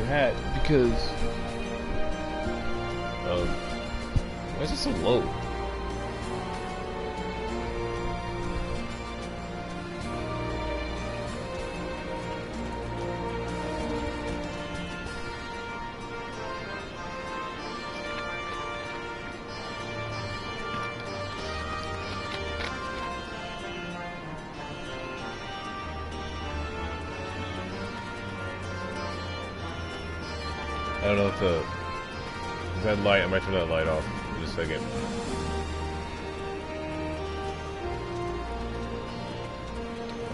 hat because why is it so low? I don't know if that light, I might turn that light off in just a second.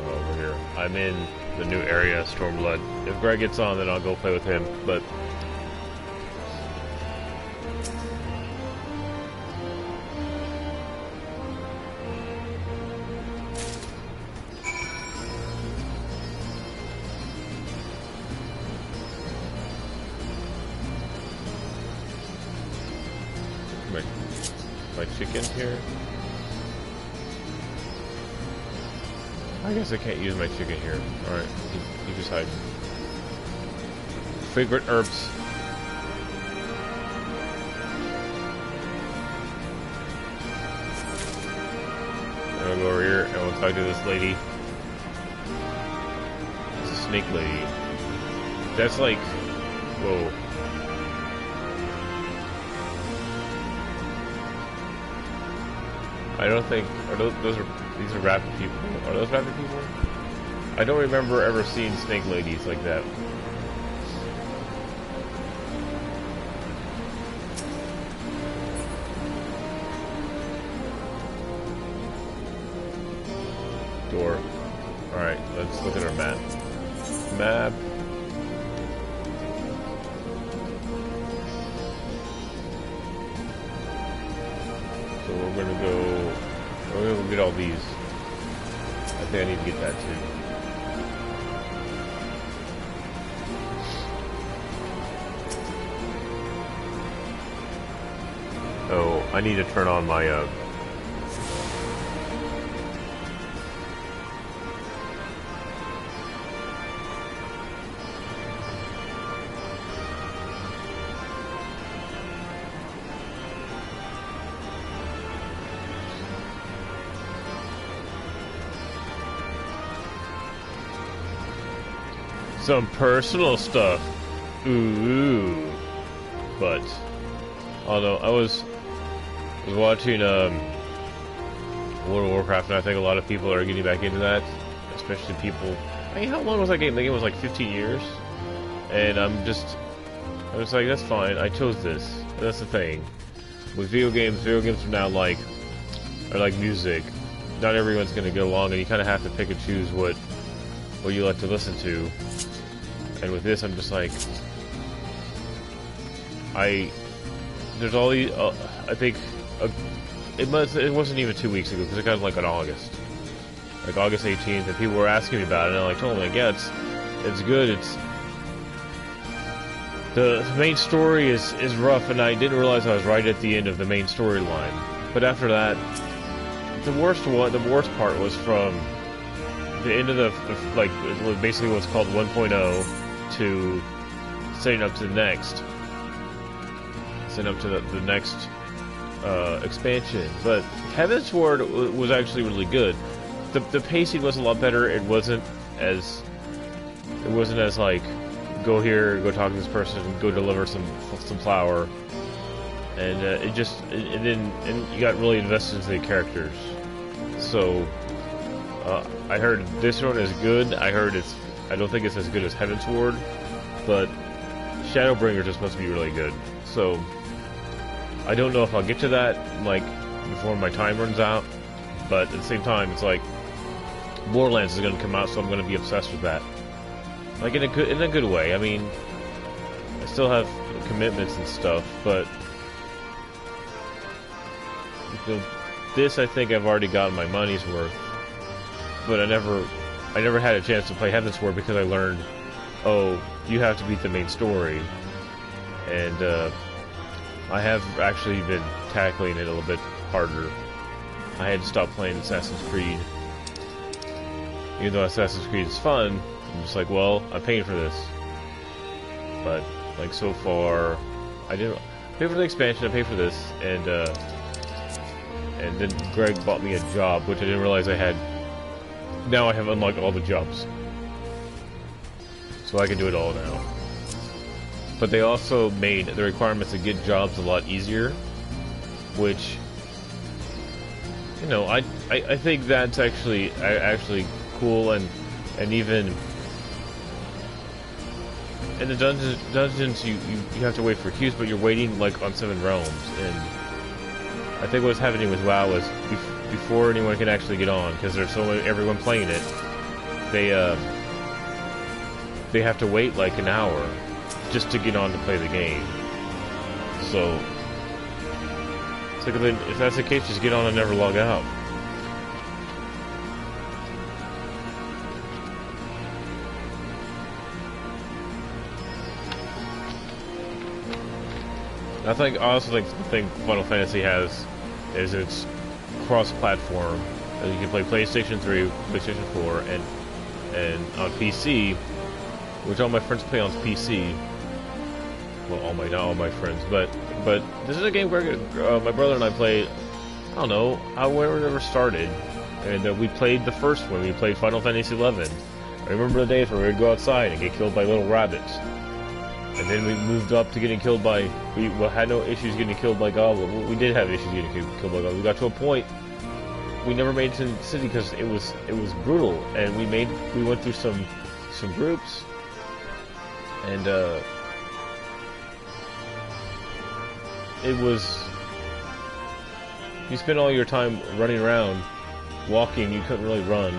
Over here. I'm in the new area, Stormblood. If Greg gets on, then I'll go play with him, but... my chicken here. I guess I can't use my chicken here. Alright, you just hide. Favorite herbs. I'm gonna go over here and we'll talk to this lady. It's a snake lady. That's like... Whoa. I don't think these are rapid people. Are those rapid people? I don't remember ever seeing snake ladies like that. Door. Alright, let's look at our map. Map. So we're gonna go... We're gonna get all these. I think I need to get that too. Oh, I need to turn on my some personal stuff. Ooh. But I don't know. I was watching World of Warcraft, and I think a lot of people are getting back into that, especially people. I mean, how long was that game? The game was like 15 years, and I was like, that's fine. I chose this. And that's the thing with video games are now like music. Not everyone's gonna get along, and you kind of have to pick and choose what you like to listen to. And with this, I'm just like, there's all these, I think, it wasn't even 2 weeks ago, because it got like on August 18th, and people were asking me about it, and I told them, like, yeah, it's good, the main story is rough, and I didn't realize I was right at the end of the main storyline. But after that, the worst part was from the end of the like, basically what's called 1.0 to setting up to the next expansion. But Heaven's Sword was actually really good. The pacing was a lot better. It wasn't as like, go here, go talk to this person, go deliver some flour, and and you got really invested into the characters. So I heard this one is good. I don't think it's as good as Heaven's Sword, but Shadowbringers is supposed to be really good. So I don't know if I'll get to that like before my time runs out, but at the same time, it's like Borderlands is going to come out, so I'm going to be obsessed with that. Like in a good way. I mean, I still have commitments and stuff, but this, I think I've already gotten my money's worth. But I never had a chance to play Heaven's Sword because I learned, oh, you have to beat the main story, and I have actually been tackling it a little bit harder. I had to stop playing Assassin's Creed, even though Assassin's Creed is fun. I'm just like, well, I'm paying for this. But like so far, I didn't pay for the expansion. I paid for this, and then Greg bought me a job, which I didn't realize I had. Now I have unlocked all the jobs, so I can do it all now. But they also made the requirements to get jobs a lot easier, which, you know, I think that's actually cool, and even in the dungeons you have to wait for queues, but you're waiting like on 7 realms, and I think what's happening with WoW is before anyone can actually get on, because there's everyone playing it, they have to wait like an hour just to get on to play the game. So it's like, if that's the case, just get on and never log out. I also think the thing Final Fantasy has is it's cross-platform. You can play PlayStation 3, PlayStation 4, and on PC, which all my friends play on PC. Well, not all my friends, but this is a game where my brother and I played. I don't know however it ever started, and we played the first one. We played Final Fantasy 11. I remember the days where we would go outside and get killed by little rabbits. And then we moved up to getting killed by... We had no issues getting killed by goblins. We did have issues getting killed by goblins. We got to a point... We never made it to the city because it was brutal. And we went through some groups. And, it was... You spend all your time running around, walking, you couldn't really run.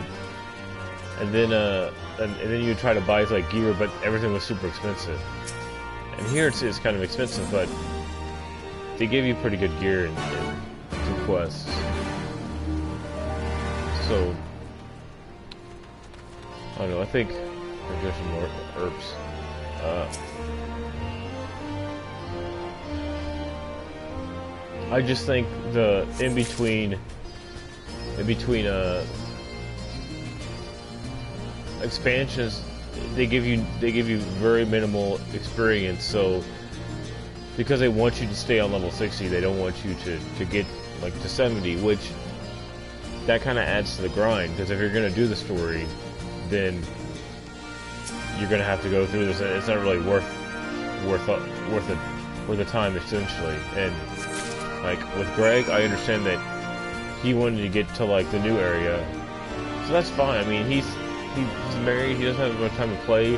And then, and then you try to buy, like, gear, but everything was super expensive. And here it's kind of expensive, but they give you pretty good gear in quests. So, I don't know, I think there's some more herbs. I just think the in between expansions, they give you very minimal experience. So because they want you to stay on level 60, they don't want you to get like to 70, which that kind of adds to the grind. Because if you're gonna do the story, then you're gonna have to go through this, and it's not really worth the time essentially. And like with Greg, I understand that he wanted to get to like the new area, so that's fine. I mean, he's married, he doesn't have much time to play.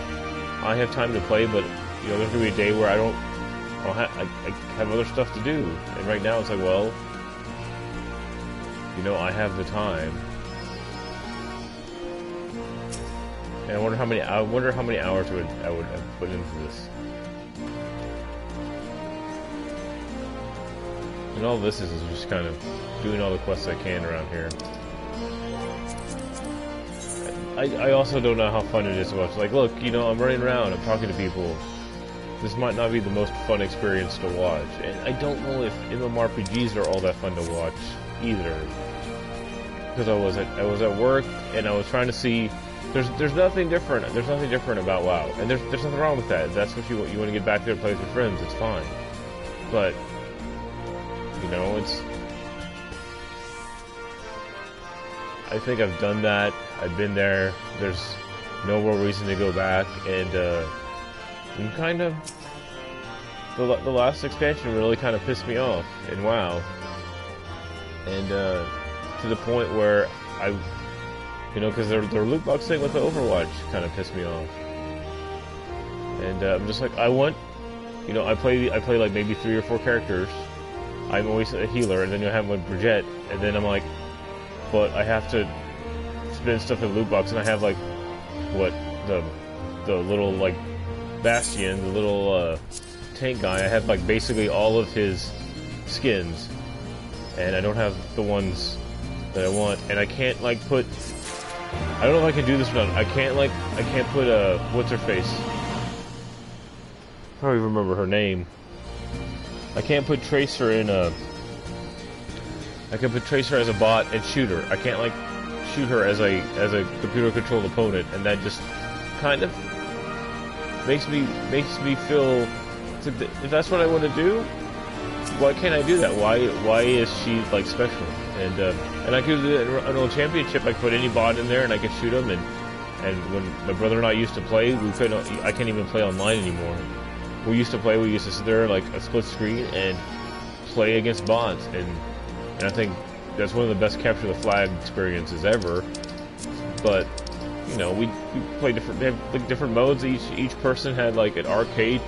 I have time to play, but you know, there's gonna be a day where I have other stuff to do. And right now it's like, well, you know, I have the time. And I wonder how many hours I would have put into this. And all this is just kind of doing all the quests I can around here. I also don't know how fun it is to watch. Like, look, you know, I'm running around, I'm talking to people. This might not be the most fun experience to watch. And I don't know if MMORPGs are all that fun to watch either. Because I was at work and I was trying to see. There's nothing different. There's nothing different about WoW, and there's nothing wrong with that. If that's what you want to get back there and play with your friends, it's fine. But you know, I think I've done that. I've been there. There's no more reason to go back, and kind of the last expansion really kind of pissed me off in WoW, and to the point where you know, because their loot box thing with the Overwatch kind of pissed me off, and I'm just like, you know, I play like maybe 3 or 4 characters. I'm always a healer, and then you have one Brigitte, and then I'm like, but I have to spend stuff in the loot box, and I have like, what, the little like Bastion, the little tank guy. I have like basically all of his skins, and I don't have the ones that I want, and I can't like put. I don't know if I can do this or not. I can't put what's her face? I don't even remember her name. I can't put Tracer in a. I can put Tracer as a bot and shoot her. I can't like shoot her as a computer controlled opponent, and that just kind of makes me feel if that's what I want to do, why can't I do that? Why is she like special? And I could do an old championship. I could put any bot in there and I could shoot them. And when my brother and I used to play, I can't even play online anymore. We used to sit there like a split screen and play against bots, and I think that's one of the best capture the flag experiences ever. But you know, we play different. They have like different modes. Each person had like an arcade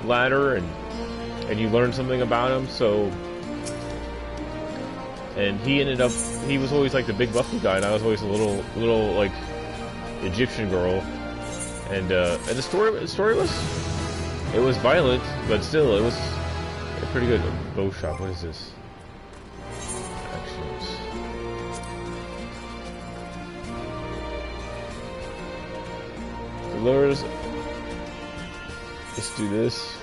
ladder, and you learned something about him. So, and he was always like the big buffy guy, and I was always a little like Egyptian girl. And the story was violent, but still it was a pretty good bow shot. What is this? Actions. Delivers. Let's do this.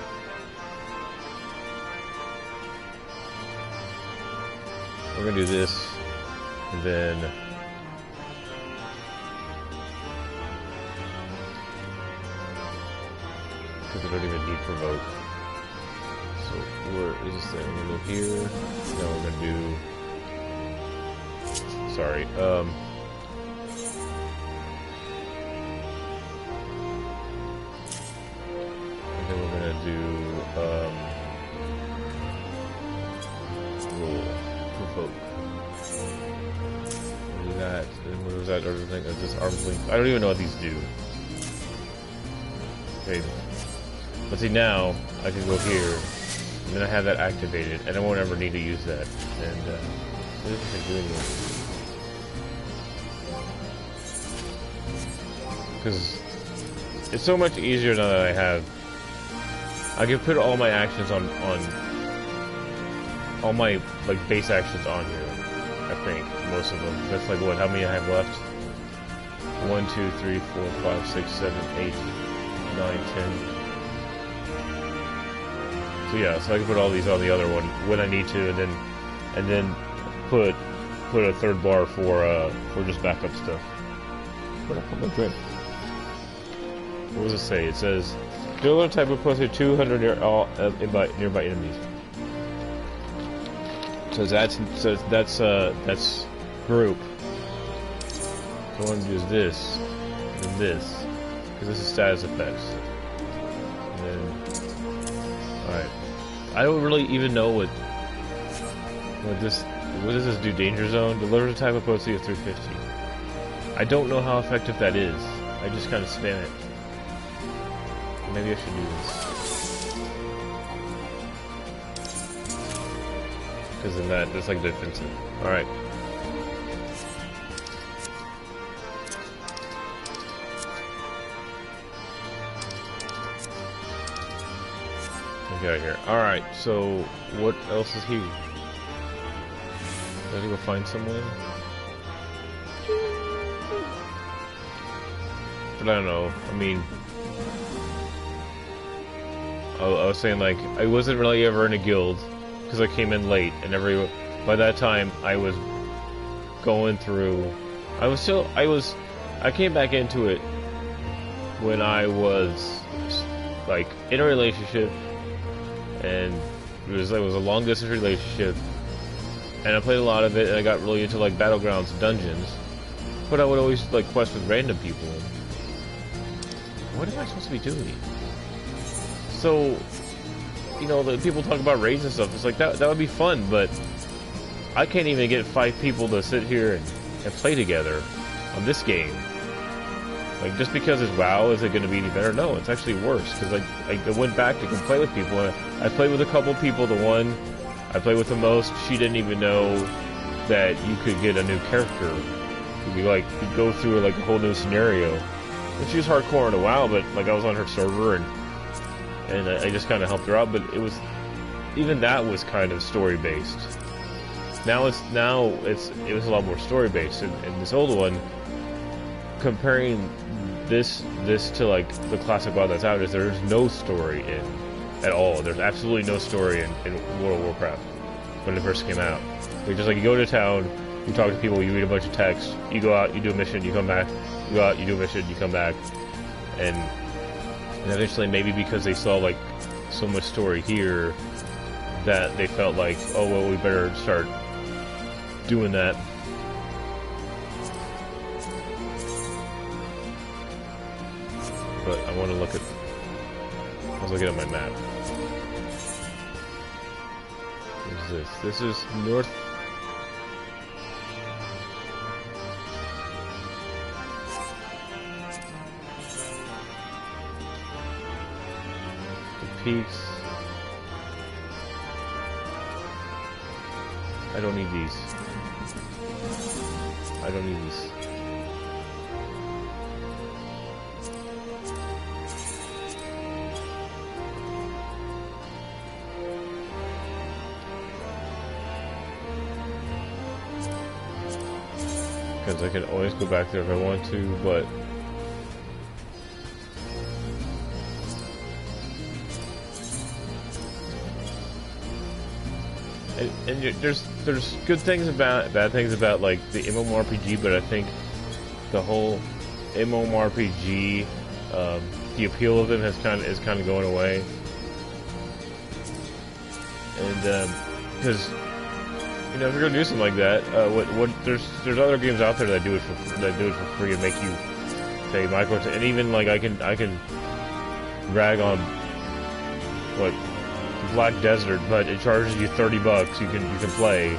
We're gonna do this, and then because I don't even need provoke. So where is this thing? We're gonna go here. Now we're gonna do. Sorry. And then we're gonna do roll provoke. We'll do that. And what was that other thing? Just arm's length. I don't even know what these do. Okay. But see, now I can go here, and then I have that activated, and I won't ever need to use that. And what is it doing here? Because it's so much easier now that I can put all my actions on all my like base actions on here. I think most of them. That's like what? How many I have left? 1, 2, 3, 4, 5, 6, 7, 8, 9, 10. So yeah, so I can put all these on the other one when I need to, and then put a third bar for just backup stuff. What up on my drink? What does it say? It says dealer type of posted 200 nearby enemies. So that's group. So I want to use this and this because this is status effects. And then. Alright. I don't really even know what does this do? Danger zone? Delivers a type of potency of 350. I don't know how effective that is. I just kind of spam it. Maybe I should do this. Because then that's like defensive. Alright. Get out of here. Alright, so what else is here? Do I have to go find someone? But I don't know. I mean, I was saying like I wasn't really ever in a guild because I came in late, and by that time I was going through. I came back into it when I was like in a relationship. And it was a long distance relationship, and I played a lot of it, and I got really into like battlegrounds and dungeons. But I would always like quest with random people. What am I supposed to be doing? So, you know, the people talk about raids and stuff. It's like that would be fun, but I can't even get 5 people to sit here and play together on this game. Like, just because it's WoW, is it going to be any better? No, it's actually worse, because I went back to play with people, and I played with a couple people. The one I played with the most, she didn't even know that you could get a new character. You go through like a whole new scenario. And she was hardcore in a WoW, but like I was on her server, and I just kind of helped her out, but even that was kind of story-based. It was a lot more story-based, and this old one, comparing this to like the classic WoW that's out, is there's no story at all. There's absolutely no story in World of Warcraft when it first came out. You go to town, you talk to people, you read a bunch of text, you go out, you do a mission, you come back, you go out, you do a mission, you come back, and And eventually, maybe because they saw like so much story here, that they felt like, oh well, we better start doing that. But I want to look at. I was looking at my map. What is this? This is north. The peaks. I don't need these. I don't need these. Because I can always go back there if I want to, but and there's good things about bad things about like the MMORPG, but I think the whole MMORPG, the appeal of them is kind of going away, and because. You know, if you're gonna do something like that, there's other games out there that do it for free and make you pay micro, and even like I can drag on what Black Desert, but it charges you $30. You can play,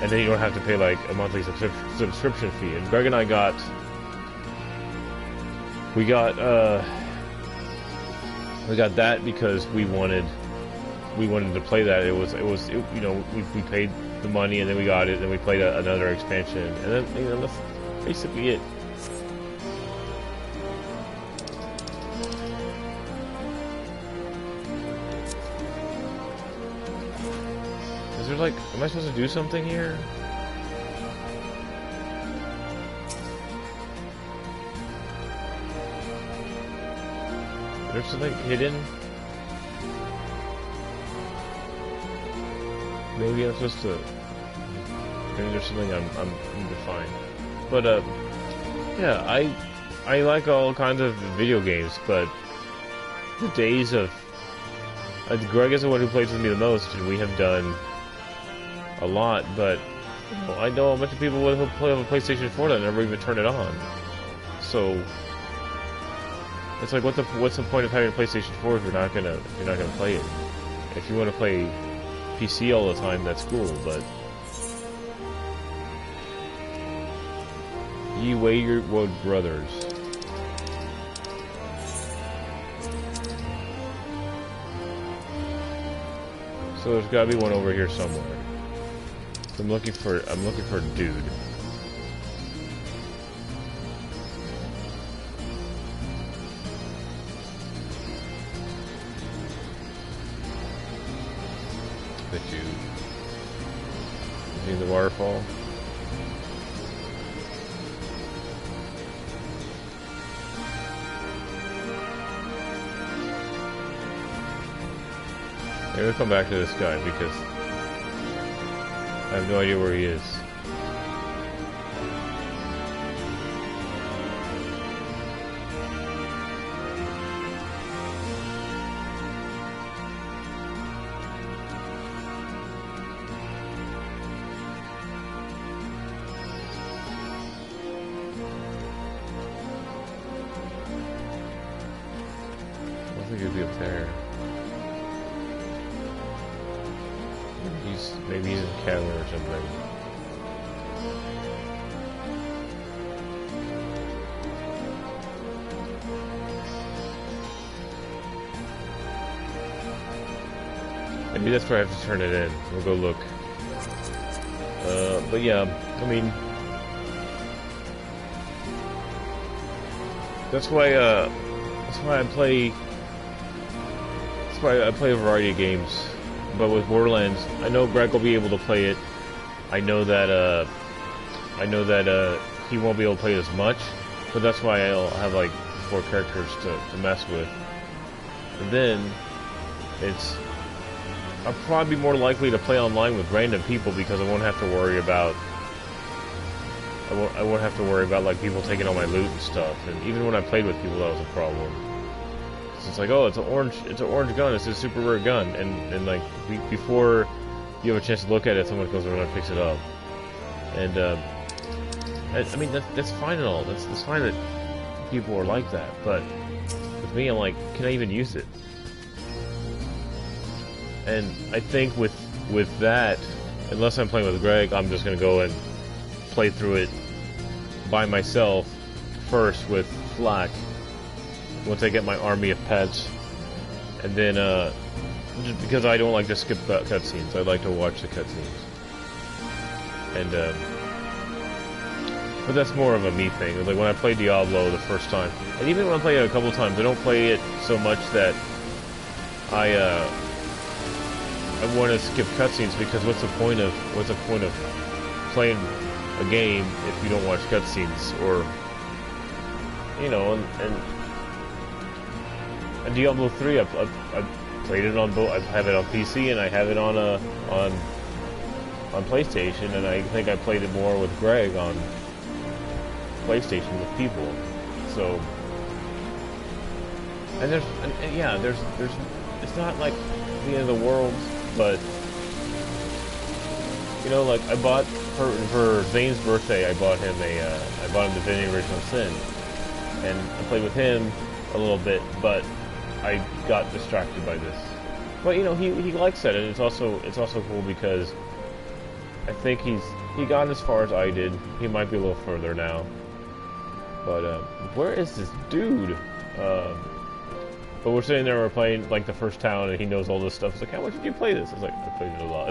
and then you don't have to pay like a monthly subscription fee. And Greg and I got that because we wanted to play that. It was you know, we paid the money and then we got it, and then we played another expansion, and then, you know, that's basically it. Is there like, am I supposed to do something here? There's something hidden. Maybe I'm supposed to. Maybe there's something I'm need to find. But yeah, I like all kinds of video games, but the days of Greg is the one who plays with me the most, and we have done a lot. But you know, I know a bunch of people who play on a PlayStation 4 that never even turn it on. So it's like, what's the point of having a PlayStation 4 if you're not gonna play it? If you want to play PC all the time, that's cool, but Ye Wayward Brothers. So there's gotta be one over here somewhere. So I'm looking for a dude. The dude. Is he in the waterfall? Maybe we'll come back to this guy because I have no idea where he is. I think he'll be up there. Maybe he's in Canada or something. Maybe that's where I have to turn it in. We'll go look. But yeah, I mean, that's why I play. That's why I play a variety of games. But with Borderlands, I know Greg will be able to play it. I know that he won't be able to play as much, but that's why I'll have like 4 characters to mess with. And then I'll probably be more likely to play online with random people because I won't have to worry about like people taking all my loot and stuff. And even when I played with people, that was a problem. It's like, oh, it's an orange gun. It's a super rare gun, and like before you have a chance to look at it, someone goes around and picks it up. And I mean that's fine and all. That's fine that people are like that, but with me, I'm like, can I even use it? And I think with that, unless I'm playing with Greg, I'm just gonna go and play through it by myself first with Flak. Once I get my army of pets, and then just because I don't like to skip cutscenes, I like to watch the cutscenes. And but that's more of a me thing. Like when I played Diablo the first time, and even when I play it a couple times, I don't play it so much that I want to skip cutscenes, because what's the point of playing a game if you don't watch cutscenes? Or you know, and Diablo 3, I played it on both. I have it on PC and I have it on PlayStation, and I think I played it more with Greg on PlayStation with people. So, and there's it's not like the end of the world, but you know, like I bought for Zane's birthday, I bought him Divinity Original Sin, and I played with him a little bit, but I got distracted by this. But you know, he likes that, and it's also cool because I think he got as far as I did. He might be a little further now. But where is this dude? But we're sitting there, we're playing like the first town, and he knows all this stuff. He's like, how much did you play this? I was like, I played it a lot.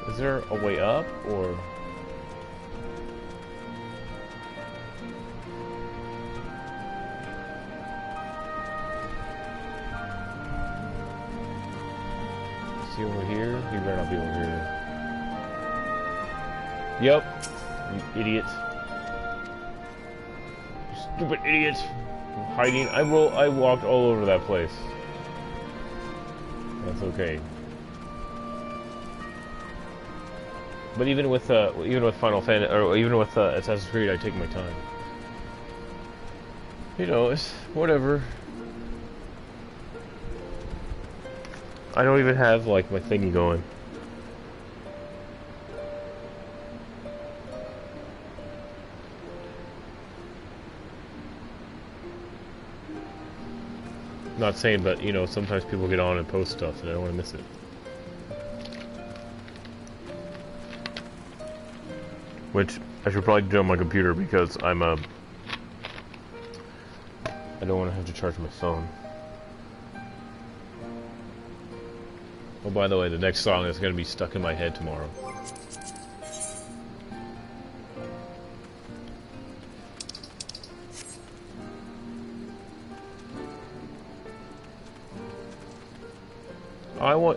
Is there a way up, or? Is he over here? He better not be over here. Yep. You idiot. You stupid idiot. I'm hiding. I walked all over that place. That's okay. But even with Final Fantasy, or even with Assassin's Creed, I take my time. You know, it's whatever. I don't even have like my thingy going. Not saying, but you know, sometimes people get on and post stuff, and I don't want to miss it. Which I should probably do on my computer, because I don't want to have to charge my phone. Oh, by the way, the next song is going to be stuck in my head tomorrow.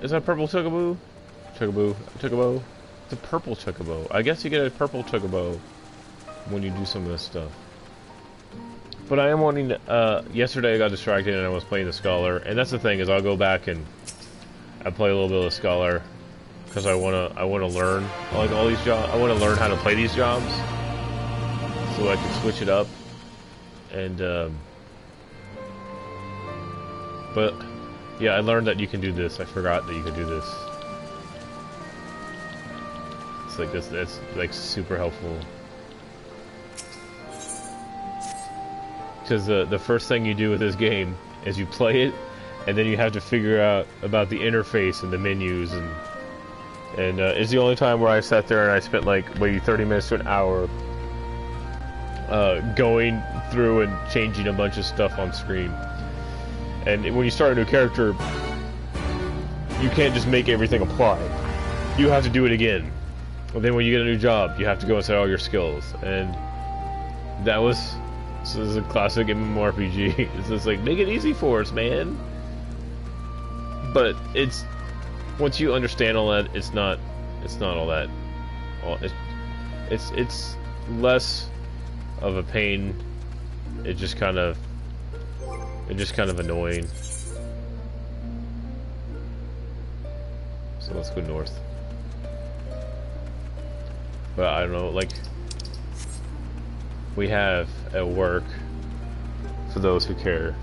Is that purple chocobo? Chocobo? It's a purple chocobo. I guess you get a purple chocobo when you do some of this stuff. But I am wanting to, yesterday I got distracted and I was playing the Scholar, and that's the thing, is I'll go back and I play a little bit of the Scholar, because I wanna learn like all these jobs. I wanna learn how to play these jobs, so I can switch it up. And but yeah, I learned that you can do this. I forgot that you could do this. It's like this. That's like super helpful. Because the first thing you do with this game is you play it, and then you have to figure out about the interface and the menus, and it's the only time where I sat there and I spent like maybe 30 minutes to an hour going through and changing a bunch of stuff on screen. And when you start a new character, you can't just make everything apply. You have to do it again. And then when you get a new job, you have to go and set all your skills. And this is a classic MMORPG. It's just like, make it easy for us, man. But it's, once you understand all that, it's not all that. It's less of a pain. It's just kind of annoying. So let's go north. But I don't know, like, we have at work, for those who care.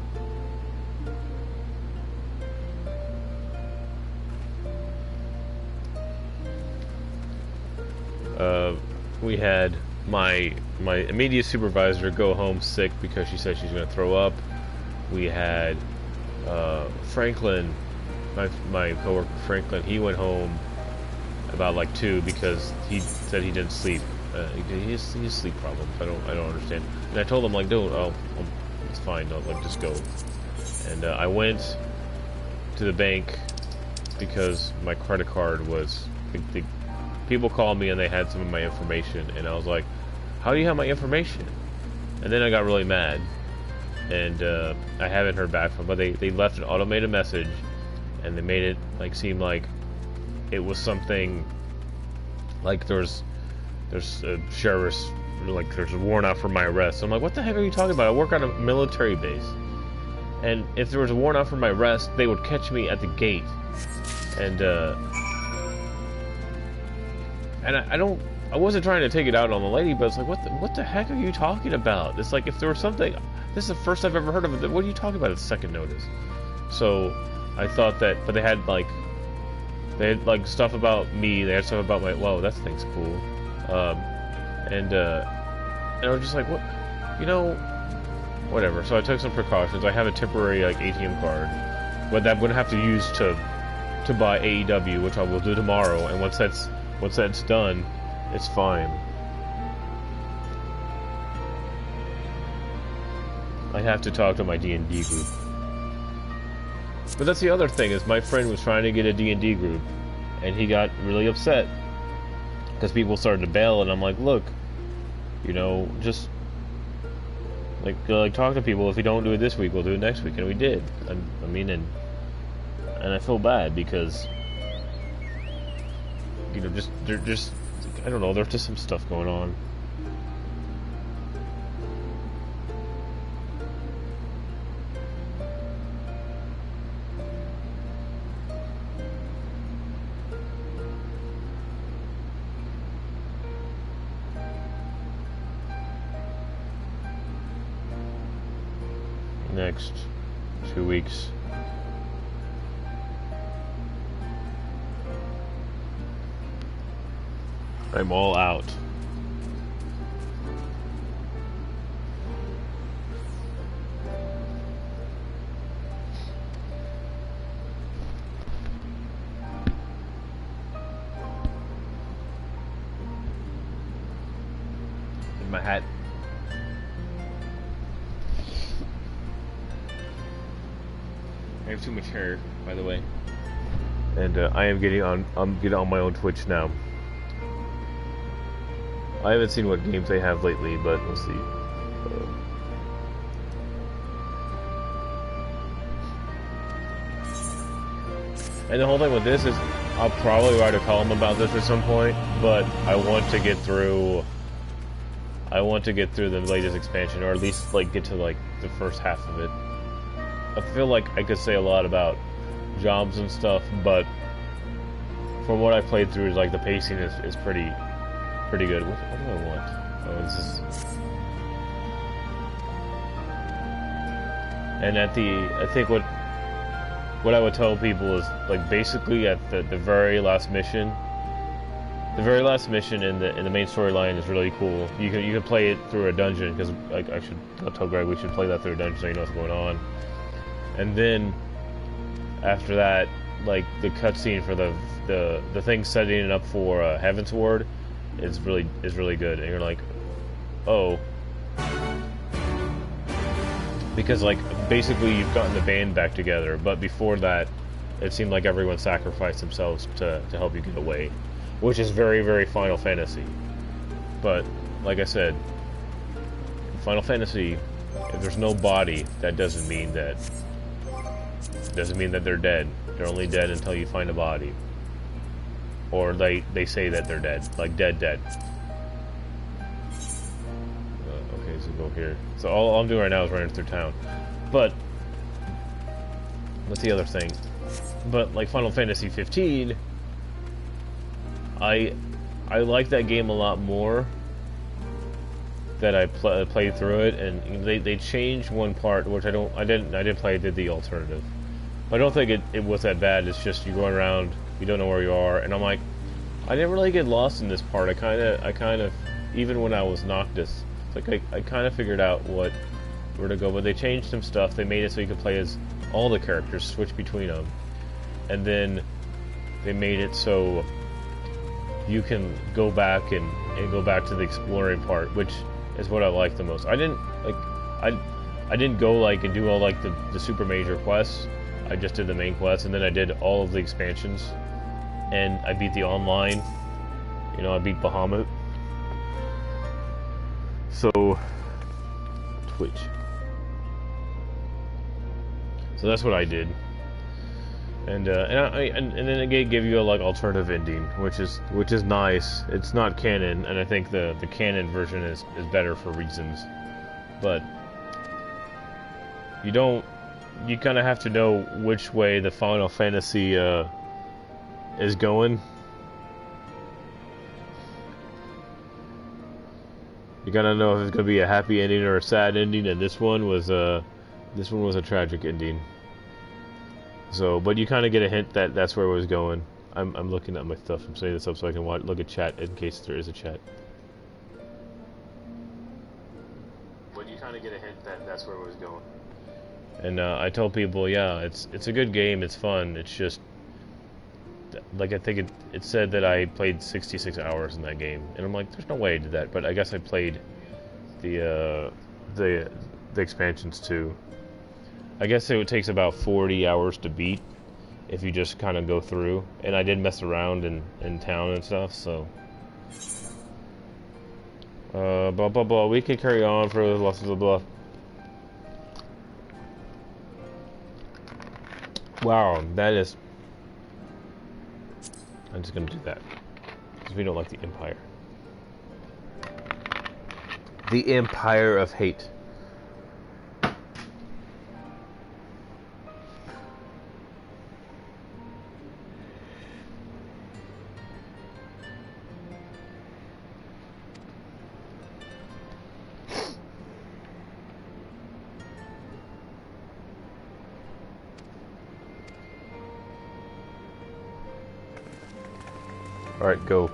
We had my immediate supervisor go home sick because she said she's going to throw up. We had Franklin, my coworker Franklin, he went home about like 2 because he said he didn't sleep. He has sleep problems. I don't understand. And I told him like, dude, it's fine. I'll like just go. And I went to the bank because my credit card was. People called me and they had some of my information, and I was like, "How do you have my information?" And then I got really mad, and I haven't heard back from them. But they left an automated message, and they made it like seem like it was something like there's a sheriff's, like there's a warrant out for my arrest. So I'm like, what the heck are you talking about? I work on a military base, and if there was a warrant out for my arrest, they would catch me at the gate, and I wasn't trying to take it out on the lady, but it's like, what the heck are you talking about? It's like, if there was something, this is the first I've ever heard of it. What are you talking about at second notice? So I thought that, but they had like stuff about me. They had stuff about my. Whoa, that thing's cool. And I was just like, what, whatever. So I took some precautions. I have a temporary like ATM card, but that I'm gonna have to use to buy AEW, which I will do tomorrow. And once that's done, it's fine. I have to talk to my D&D group. But that's the other thing, is my friend was trying to get a D&D group, and he got really upset because people started to bail, and I'm like, look, just like talk to people. If we don't do it this week, we'll do it next week, and we did. And I feel bad because just I don't know, there's just some stuff going on. Next 2 weeks. I'm all out. In my hat. I have too much hair, by the way. And I'm getting on my own Twitch now. I haven't seen what games they have lately, but we'll see. And the whole thing with this is, I'll probably write a column about this at some point, but I want to get through the latest expansion, or at least like get to like the first half of it. I feel like I could say a lot about jobs and stuff, but from what I played through, is like the pacing is pretty good. What do I want? Oh, this is... And I think what I would tell people is, like, basically at the very last mission, in the main storyline is really cool. You can play it through a dungeon, because I'll tell Greg we should play that through a dungeon so you know what's going on. And then after that, like, the cutscene for the thing setting it up for Heaven's Ward is really good, and you're like, oh, because like basically you've gotten the band back together, but before that, it seemed like everyone sacrificed themselves to help you get away, which is very, very Final Fantasy. But like I said, in Final Fantasy, if there's no body, that doesn't mean that they're dead. They're only dead until you find a body. Or they say that they're dead. Like, dead. Okay, so go here. So all I'm doing right now is running through town. But, what's the other thing? But, like, Final Fantasy 15, I like that game a lot more that I played through it, and they changed one part, which I didn't play. I did the alternative. But I don't think it was that bad. It's just you going around, you don't know where you are, and I'm like, I didn't really get lost in this part. I kind of, even when I was Noctis, it's like I kind of figured out where to go. But they changed some stuff. They made it so you could play as all the characters, switch between them, and then they made it so you can go back and go back to the exploring part, which is what I like the most. I didn't go like and do all like the super major quests. I just did the main quest, and then I did all of the expansions, and I beat the online. You know, I beat Bahamut. So Twitch. So that's what I did, and then it gave you a like alternative ending, which is nice. It's not canon, and I think the canon version is better for reasons, but you kind of have to know which way the Final Fantasy is going. You gotta know if it's gonna be a happy ending or a sad ending, and this one was a tragic ending. So, but you kind of get a hint that that's where it was going. I'm looking at my stuff. I'm setting this up so I can look at chat in case there is a chat. But you kind of get a hint that that's where it was going. And I told people, yeah, it's a good game. It's fun. It's just like I think it said that I played 66 hours in that game, and I'm like, there's no way I did that. But I guess I played the expansions too. I guess it takes about 40 hours to beat if you just kind of go through. And I did mess around in town and stuff, so. Blah blah blah. We can carry on for blah blah blah. Wow, that is. I'm just gonna do that because we don't like the Empire. The Empire of Hate. Alright, go.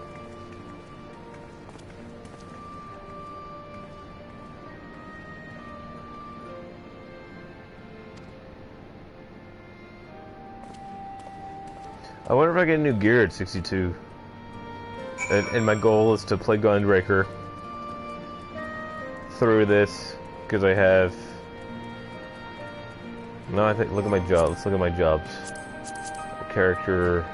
I wonder if I get new gear at 62. And my goal is to play Gunbreaker through this, because I have... No, I think, look at my job. Let's look at my jobs. Character...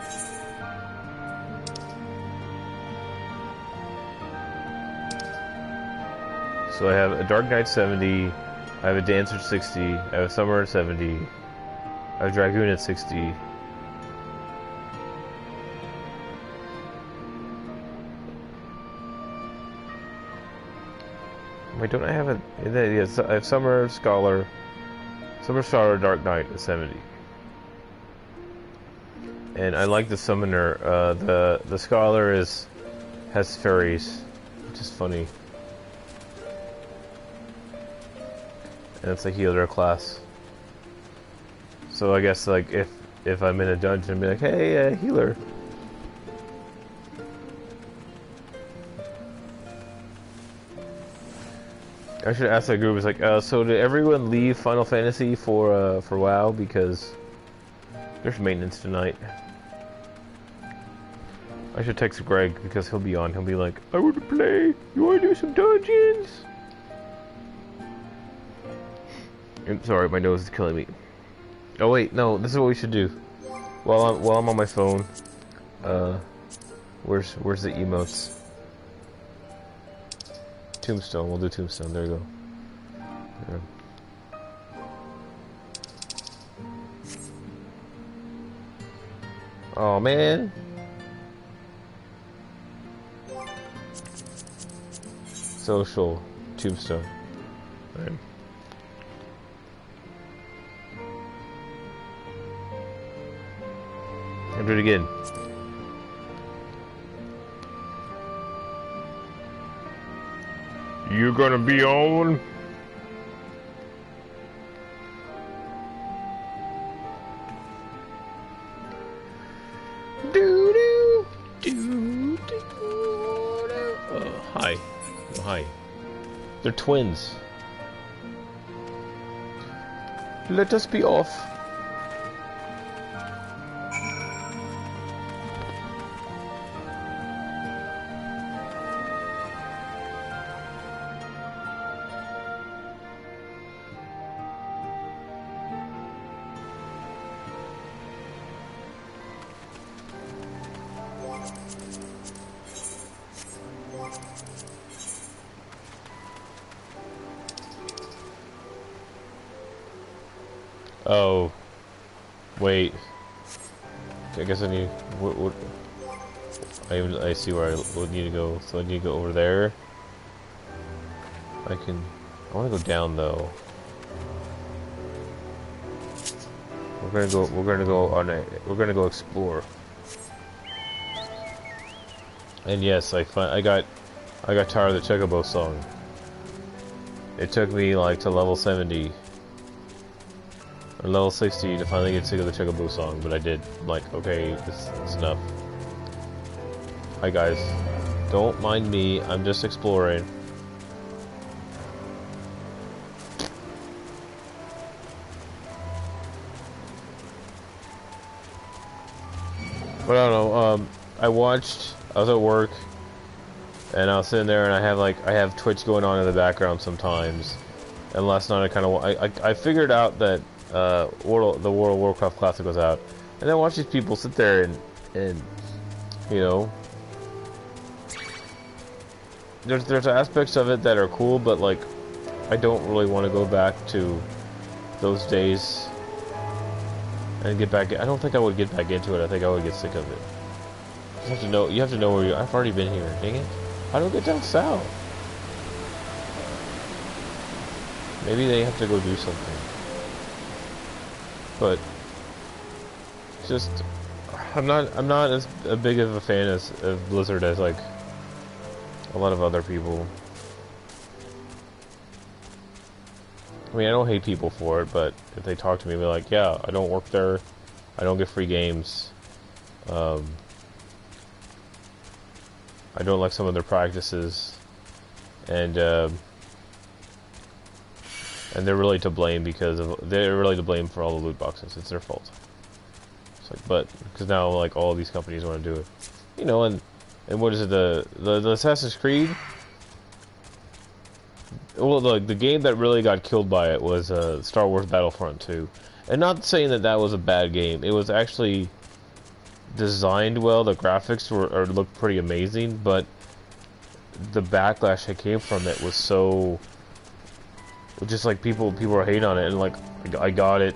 So I have a Dark Knight 70, I have a Dancer 60, I have a Summoner 70, I have Dragoon at 60. Wait, don't I have a... Yes, I have Summer Scholar, Dark Knight at 70. And I like the Summoner. The Scholar has fairies, which is funny. And it's a healer class. So I guess like if I'm in a dungeon, be like, hey, healer. I should ask that group. It's like, so did everyone leave Final Fantasy for WoW because there's maintenance tonight? I should text Greg because he'll be on. He'll be like, I want to play. You want to do some dungeons? I'm sorry, my nose is killing me. Oh wait, no, this is what we should do. While I'm on my phone, where's the emotes? Tombstone, we'll do Tombstone, there you go. Yeah. Oh man. Social, Tombstone. Right. I'll do it again. you gonna be on? Oh, hi. Oh, hi. They're twins. Let us be off. Oh, wait. I guess I need. What? I see where I would need to go. So I need to go over there. I want to go down though. We're gonna go on a. We're gonna go explore. And yes, I got tired of the Chocobo song. It took me like to level 70. Or level 60 to finally get sick of the Chocobo song, but I did. I'm like, okay, it's enough. Hi guys. Don't mind me, I'm just exploring. But I don't know, I was at work, and I was sitting there and I have Twitch going on in the background sometimes. And last night I figured out that the World of Warcraft Classic was out, and I watched these people sit there and you know, there's aspects of it that are cool, but like I don't really want to go back to those days and get back. I don't think I would get back into it. I think I would get sick of it. You have to know where you. I've already been here. Dang it! How do I get down south? Maybe they have to go do something. But just I'm not as big of a fan of Blizzard as like a lot of other people. I mean, I don't hate people for it, but if they talk to me, they're like, yeah, I don't work there, I don't get free games, I don't like some of their practices, and they're really to blame they're really to blame for all the loot boxes. It's their fault. It's like, but because now like all these companies want to do it, you know, and what is it, the Assassin's Creed? Well, the game that really got killed by it was Star Wars Battlefront 2, and not saying that was a bad game. It was actually designed well. The graphics looked pretty amazing, but the backlash that came from it was so. Just like people were hating on it, and like I got it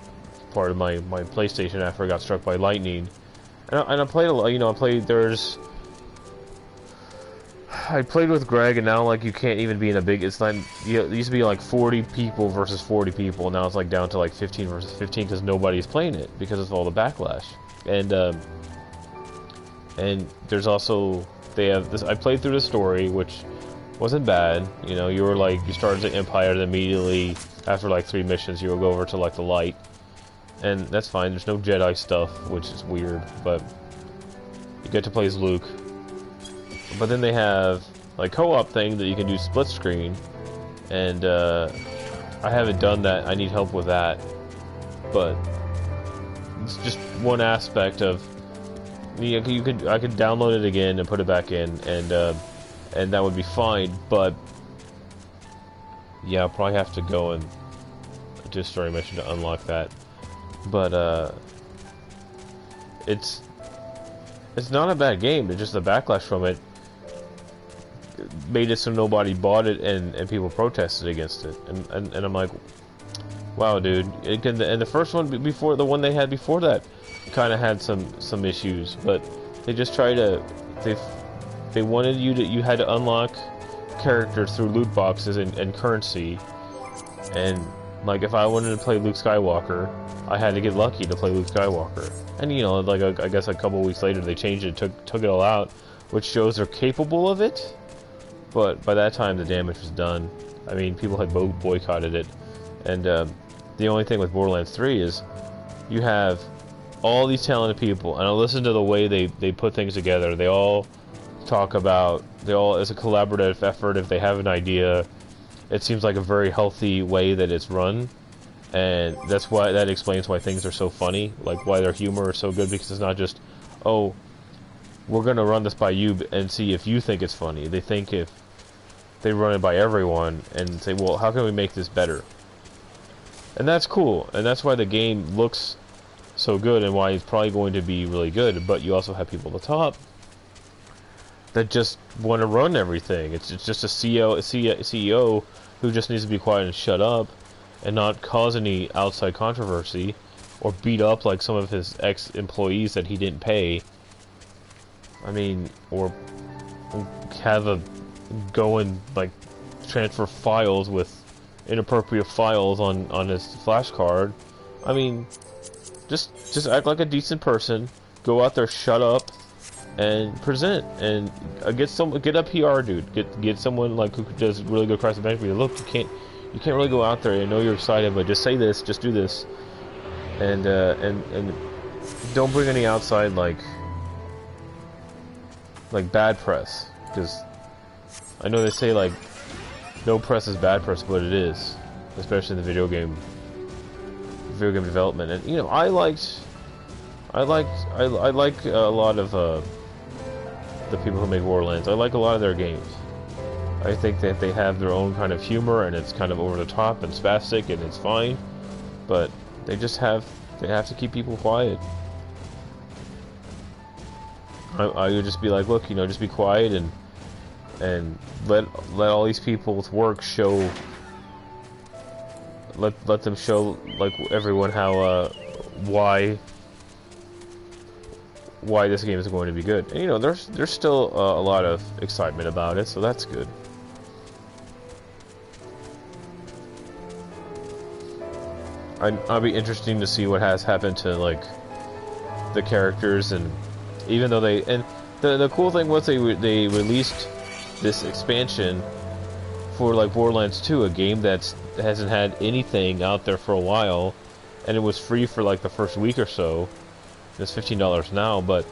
part of my PlayStation after I got struck by lightning, and I played a lot. You know, I played with Greg, and now like you can't even be in a big. It's not. It used to be like 40 people versus 40 people. Now it's like down to like 15 versus 15 because nobody's playing it because of all the backlash. And there's also they have this. I played through the story, which wasn't bad. You know, you started the Empire, and immediately after like 3 missions, you will go over to like the Light, and that's fine. There's no Jedi stuff, which is weird, but you get to play as Luke. But then they have like co-op thing that you can do split screen, and I haven't done that. I need help with that, but it's just one aspect of I could download it again and put it back in, and that would be fine, but yeah, I'll probably have to go and do a story mission to unlock that. But it's not a bad game. It's just the backlash from it made it so nobody bought it, and people protested against it. And I'm like, wow, dude. And the first one before, the one they had before that, kind of had some issues, but they just try to they wanted you had to unlock characters through loot boxes and currency, and like if I wanted to play Luke Skywalker, I had to get lucky to play Luke Skywalker. And you know, like I guess a couple weeks later they changed it, took it all out, which shows they're capable of it, but by that time the damage was done. I mean, people had boycotted it, and the only thing with Borderlands 3 is you have all these talented people, and I listen to the way they put things together. They all talk about, it's a collaborative effort. If they have an idea, it seems like a very healthy way that it's run, and that explains why things are so funny, like why their humor is so good, because it's not just, oh, we're gonna run this by you and see if you think it's funny. They think if they run it by everyone and say, well, how can we make this better? And that's cool, and that's why the game looks so good and why it's probably going to be really good. But you also have people at the top that just want to run everything. It's just a CEO who just needs to be quiet and shut up and not cause any outside controversy or beat up like some of his ex-employees that he didn't pay. I mean, or have a go and like transfer files with inappropriate files on his flash card. I mean, just act like a decent person. Go out there, shut up, and present. And get a PR dude. Get someone like who does really good cross event for you. Look, you can't really go out there. I know you're excited, but just say this, just do this, and don't bring any outside like bad press, because I know they say like no press is bad press, but it is, especially in the video game development. And you know, I like a lot of the people who make Borderlands. I like a lot of their games. I think that they have their own kind of humor, and it's kind of over the top and spastic, and it's fine. But they have to keep people quiet. I would just be like, look, you know, just be quiet and let all these people's work show. Let them show like everyone how why this game is going to be good. And you know, there's still a lot of excitement about it, so that's good. I'll be interesting to see what has happened to like the characters, and even though the cool thing was they released this expansion for like Borderlands 2, a game that hasn't had anything out there for a while, and it was free for like the first week or so. It's $15 now, but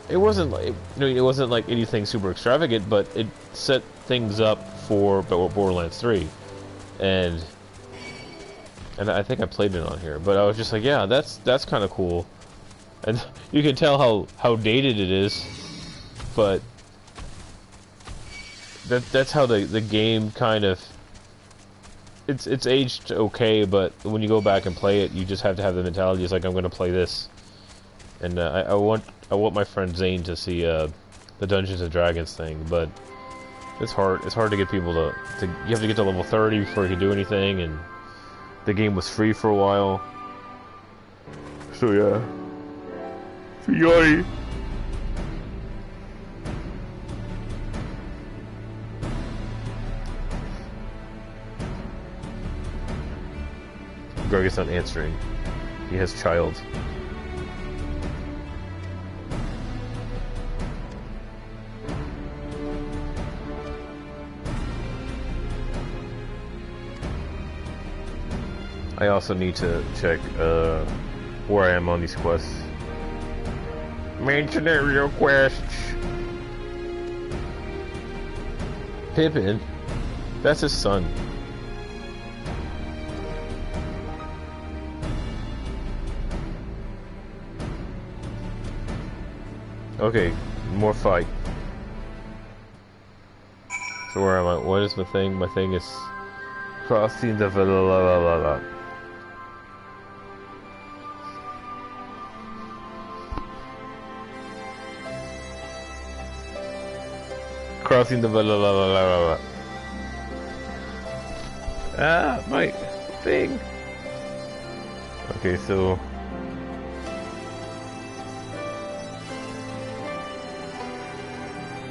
it wasn't like, you know, it wasn't like anything super extravagant, but it set things up for Borderlands 3, and I think I played it on here, but I was just like, yeah, that's kind of cool, and you can tell how dated it is, but that's how the game kind of it's aged okay. But when you go back and play it, you just have to have the mentality. It's like, I'm going to play this, and I want my friend Zane to see the Dungeons and Dragons thing, but it's hard. It's hard to get people to you have to get to level 30 before you can do anything, and the game was free for a while. So yeah, yay. Gargis not answering. He has child. I also need to check where I am on these quests. Main scenario quests. Pippin? That's his son. Okay, more fight. So where am I? What is my thing? My thing is crossing the crossing the Ah, my thing. Okay, so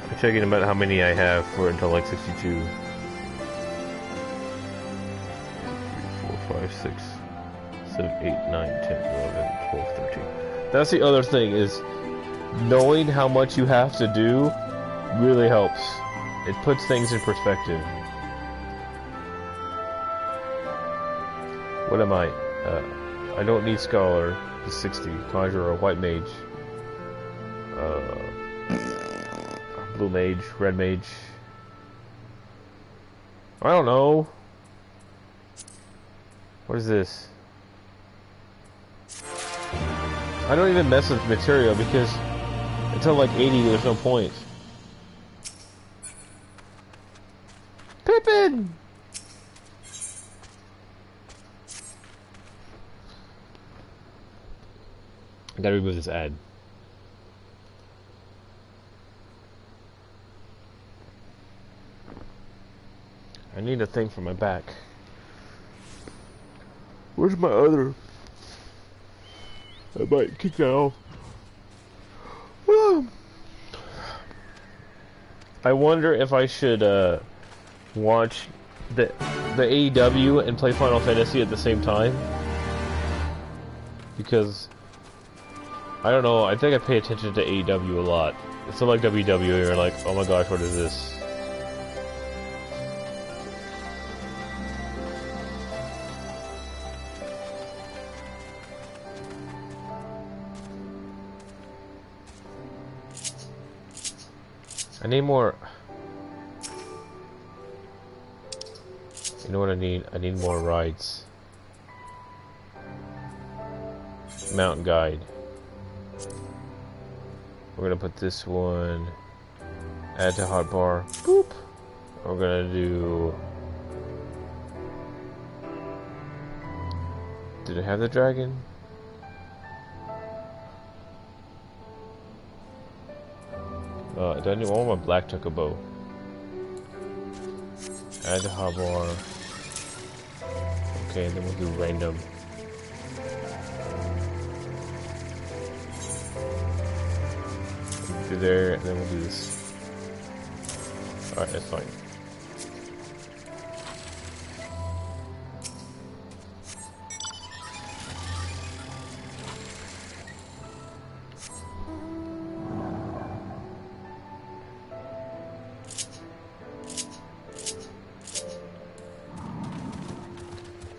I'm checking about how many I have for until like 62. 3, 4, 5, 6, 7, 8, 9, 10, 11, 12, 13. That's the other thing, is knowing how much you have to do really helps. It puts things in perspective. What am I? I don't need Scholar. The 60. Conjurer, White Mage. Blue Mage, Red Mage. I don't know. What is this? I don't even mess with material because until like 80 there's no point. Pippin! I gotta remove this ad. I need a thing for my back. Where's my other? I might kick that off. I wonder if I should watch the AEW and play Final Fantasy at the same time. Because I don't know, I think I pay attention to AEW a lot. It's not like WWE, you're like, oh my gosh, what is this? I need more. You know what I need? I need more rides. Mountain Guide. We're gonna put this one. Add to hotbar. Boop. We're gonna do. Did it have the dragon? Do I need one more black chocobo? Add to hotbar. Okay, and then we'll do random. Do there, and then we'll do this. Alright, that's fine.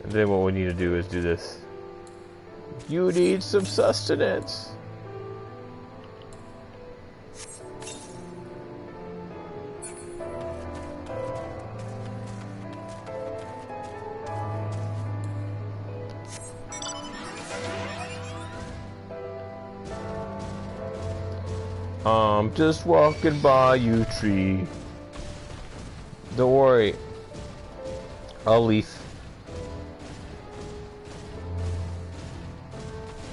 And then what we need to do is do this. You need some sustenance. I'm just walking by you, tree. Don't worry. I'll leave.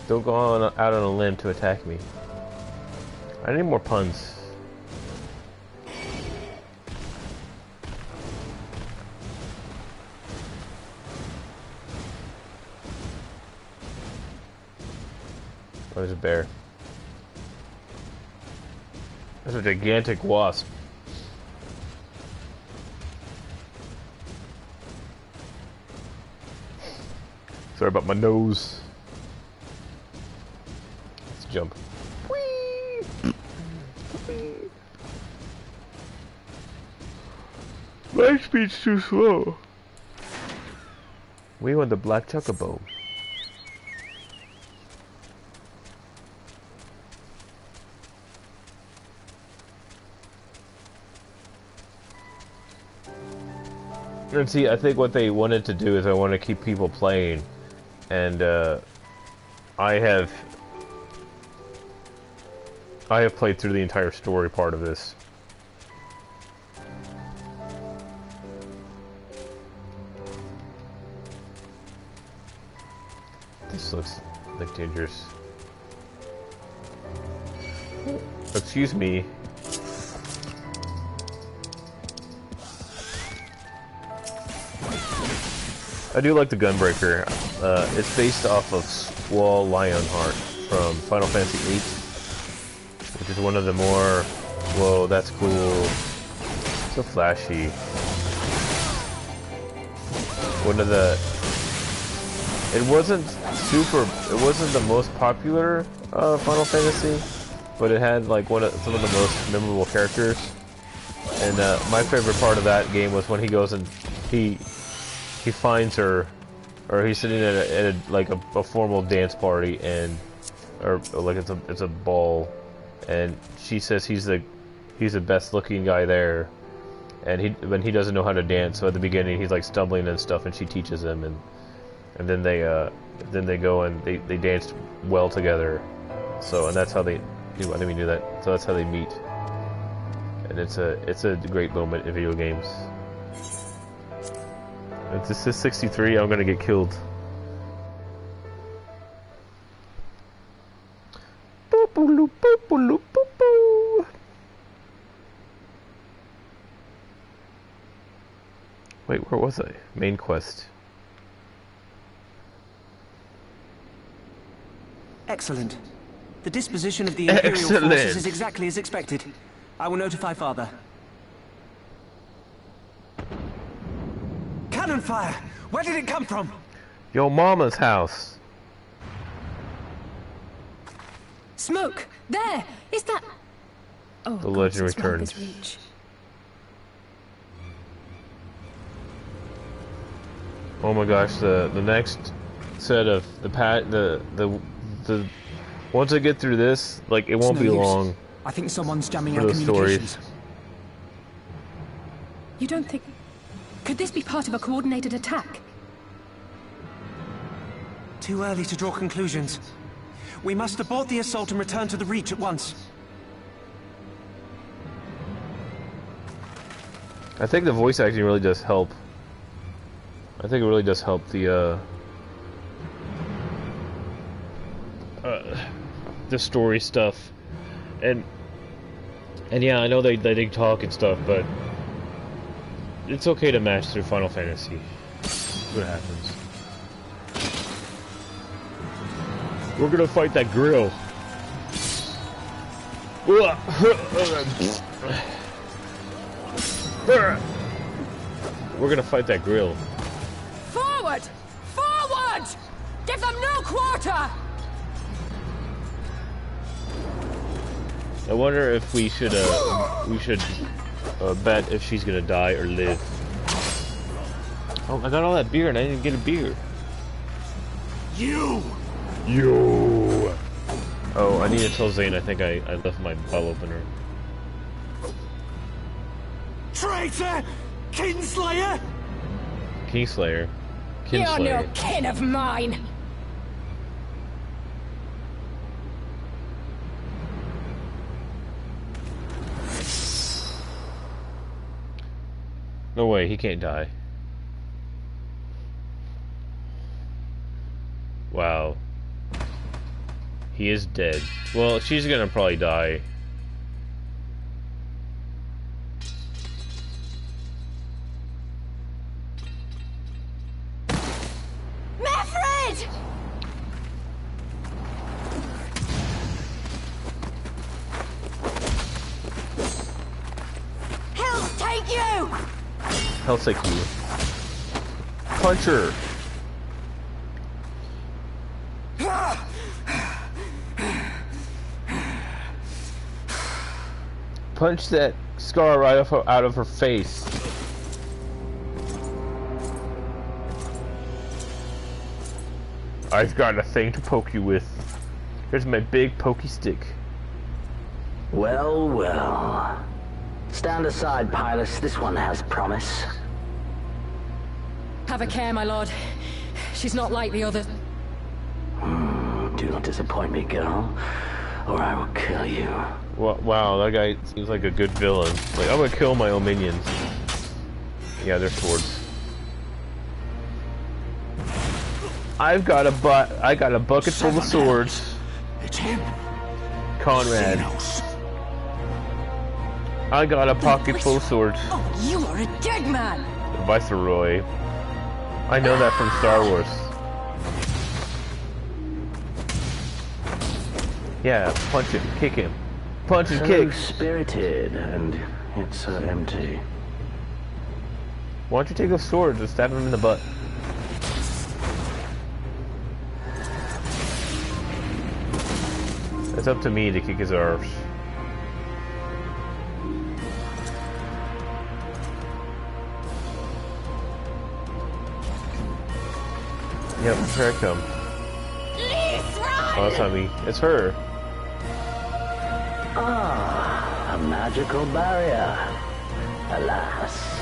Don't go out on a limb to attack me. I need more puns. Oh, there's a bear. There's a gigantic wasp. Sorry about my nose. Let's jump. Whee! My speed's too slow. We want the black chocobo. And see, I think what they wanted to do is I want to keep people playing, and I have played through the entire story part of this. This looks like dangerous. Excuse me. I do like the Gunbreaker. It's based off of Squall Lionheart from Final Fantasy VIII, which is one of the more, whoa, that's cool, so flashy. One of the, it wasn't the most popular Final Fantasy, but it had like some of the most memorable characters. And my favorite part of that game was when he goes and he finds her, or he's sitting at a formal dance party, and or like it's a ball, and she says he's the best looking guy there, and he doesn't know how to dance. So at the beginning he's like stumbling and stuff, and she teaches him, and then they go and they danced well together. So and that's how they do. I didn't even do that. So that's how they meet. And it's a great moment in video games. If this is 63, I'm gonna get killed. Wait, where was I? Main quest. Excellent. The disposition of the Imperial forces is exactly as expected. I will notify Father. Cannon fire! Where did it come from? Your mama's house. Smoke! There! Is that... Oh, the legend returns. Oh my gosh, the next set of the once I get through this, like it won't be long. I think someone's jamming our Stories. communications. You don't think... Could this be part of a coordinated attack? Too early to draw conclusions. We must abort the assault and return to the Reach at once. I think the voice acting really does help. I think it really does help the story stuff, and yeah, I know they talk and stuff, but it's okay to match through Final Fantasy. See what happens. We're gonna fight that grill. We're gonna fight that grill. Forward! Forward! Give them no quarter! I wonder if we should bet if she's gonna die or live. Oh, I got all that beer and I didn't get a beer. You! Oh, I need to tell Zane I think I left my bottle opener. Traitor! Kinslayer! Kingslayer. You're no kin of mine! No way, he can't die. Wow. He is dead. Well, she's gonna probably die. Meffred! Hell's take you! Hell's take you. Punch her! Punch that scar right out of her face. I've got a thing to poke you with. Here's my big pokey stick. Well, well. Stand aside, Pilus. This one has promise. Have a care, my lord. She's not like the others. Do not disappoint me, girl, or I will kill you. Wow, that guy seems like a good villain. Like, I'm gonna kill my own minions. Yeah, they're swords. I got a bucket full of swords. It's him. Conrad. I got a pocket full of swords. Oh, you are a dead man! Viceroy. I know that from Star Wars. Yeah, punch him, kick him. Punch and kick. Spirited, and it's empty. Why don't you take those swords and stab him in the butt? It's up to me to kick his arse. Yep, here I come. Oh, that's not me. It's her. Ah, a magical barrier. Alas,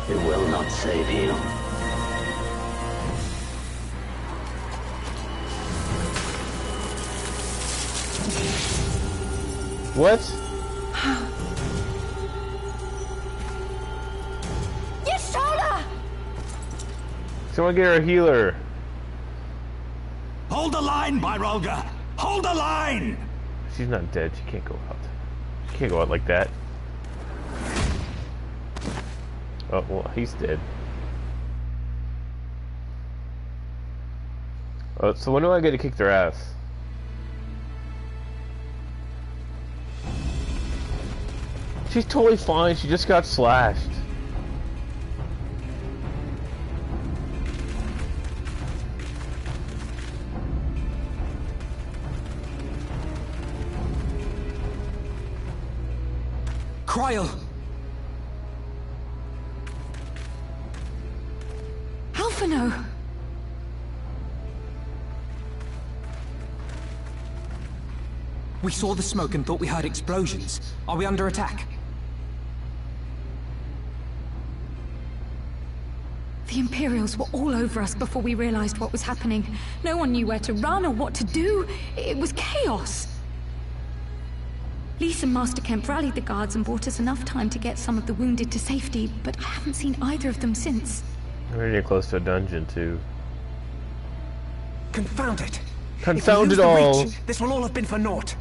it will not save you. What? Your shoulder! Someone get her a healer. Hold the line, Byrolga! Hold the line! She's not dead. She can't go out. She can't go out like that. Oh, well, he's dead. So when do I get to kick their ass? She's totally fine. She just got slashed. Cryle! Alphino! We saw the smoke and thought we heard explosions. Are we under attack? The Imperials were all over us before we realized what was happening. No one knew where to run or what to do. It was chaos. Lise and Master Kemp rallied the guards and bought us enough time to get some of the wounded to safety, but I haven't seen either of them since. We're getting close to a dungeon, too. Confound it! Confound If it we lose the all! breach, this will all have been for naught.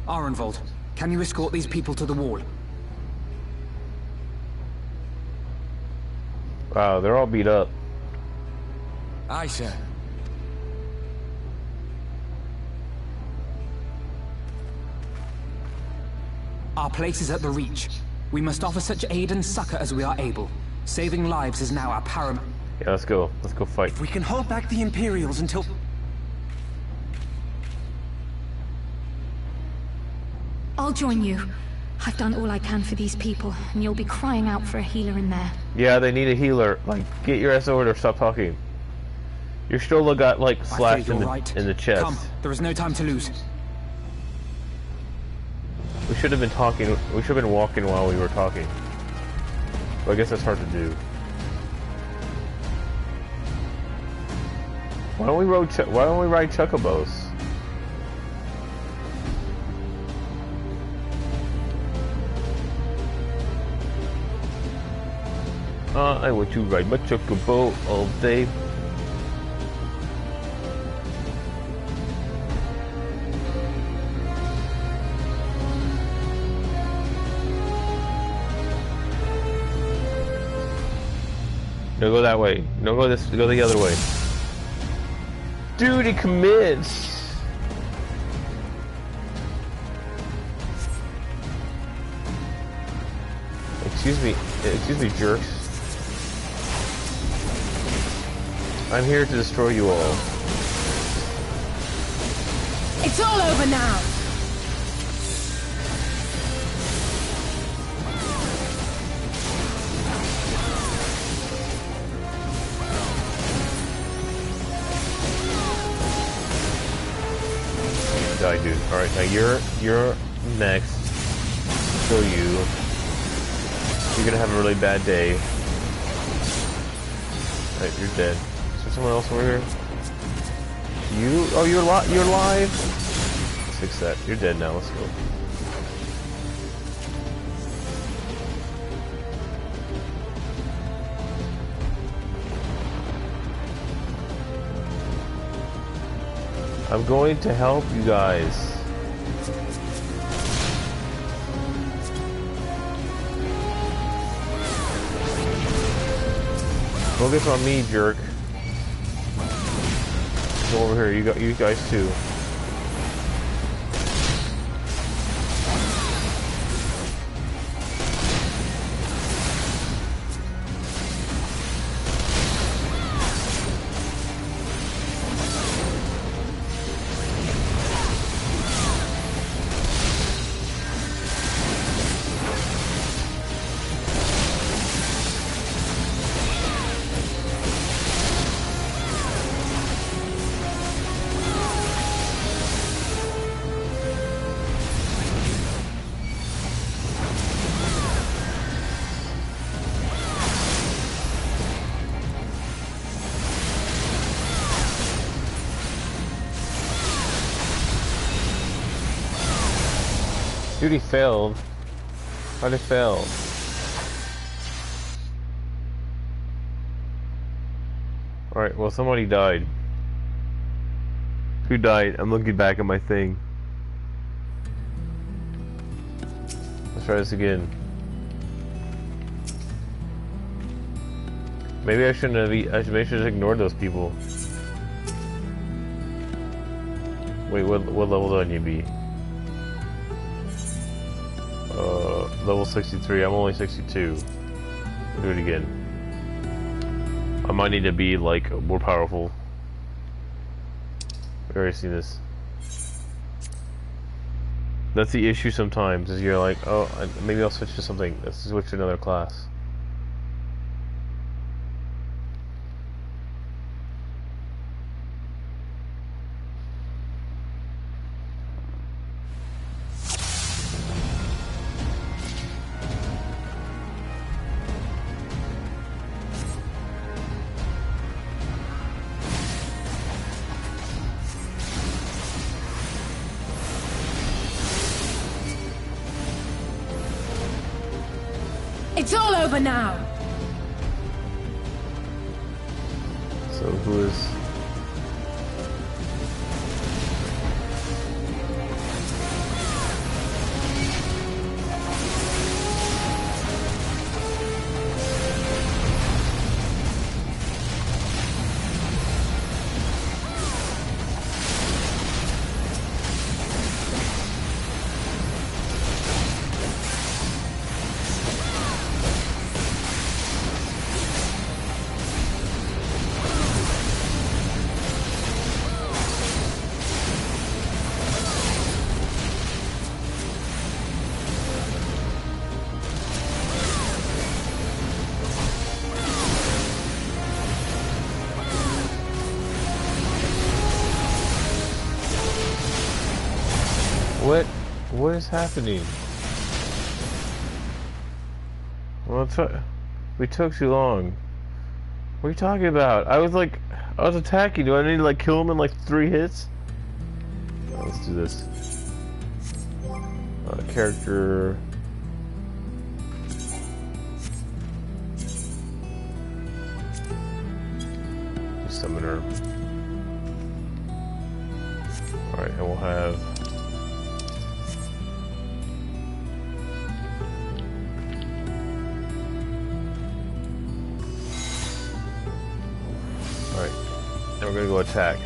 Arenvold, can you escort these people to the wall? Wow, they're all beat up. Aye, sir. Our place is at the Reach. We must offer such aid and succor as we are able. Saving lives is now our paramount. Yeah, let's go. Let's go fight. If we can hold back the Imperials until... I'll join you. I've done all I can for these people, and you'll be crying out for a healer in there. Yeah, they need a healer. Like, get your ass over there, stop talking. Your shoulder got, like, slashed in the chest. Come, there is no time to lose. We should have been talking. We should have been walking while we were talking. But I guess that's hard to do. Why don't we ride chocobos? I want to ride my chocobo all day. No, go that way. No, go this. Go the other way. Duty commits. Excuse me, jerks. I'm here to destroy you all. It's all over now! Die, dude. Alright, now you're next. So you're gonna have a really bad day. Alright, you're dead. Is there someone else over here? You're alive? Let's fix that. You're dead now, let's go. I'm going to help you guys. Focus on me, jerk. Go over here. You guys too. Dude, he failed. Why'd he fail? Alright, well, somebody died. Who died? I'm looking back at my thing. Let's try this again. Maybe I shouldn't have. Maybe I should have ignored those people. Wait, what level do I need to be? Level 63. I'm only 62. I'll do it again. I might need to be like more powerful. We've already seen this. That's the issue sometimes. Is you're like, oh, maybe I'll switch to something. Let's switch to another class. It's all over now! So who is... What is happening? Well, we took too long. What are you talking about? I was attacking. Do I need to like kill him in like 3 hits? Let's do this. Character. Summoner. Alright, and we'll have... Alright, now we're gonna go attack.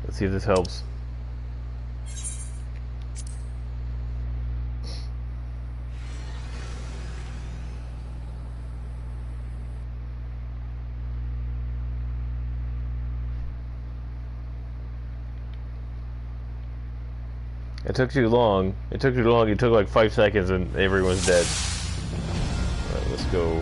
Let's see if this helps. It took too long. It took too long. It took like 5 seconds and everyone's dead. Alright, let's go.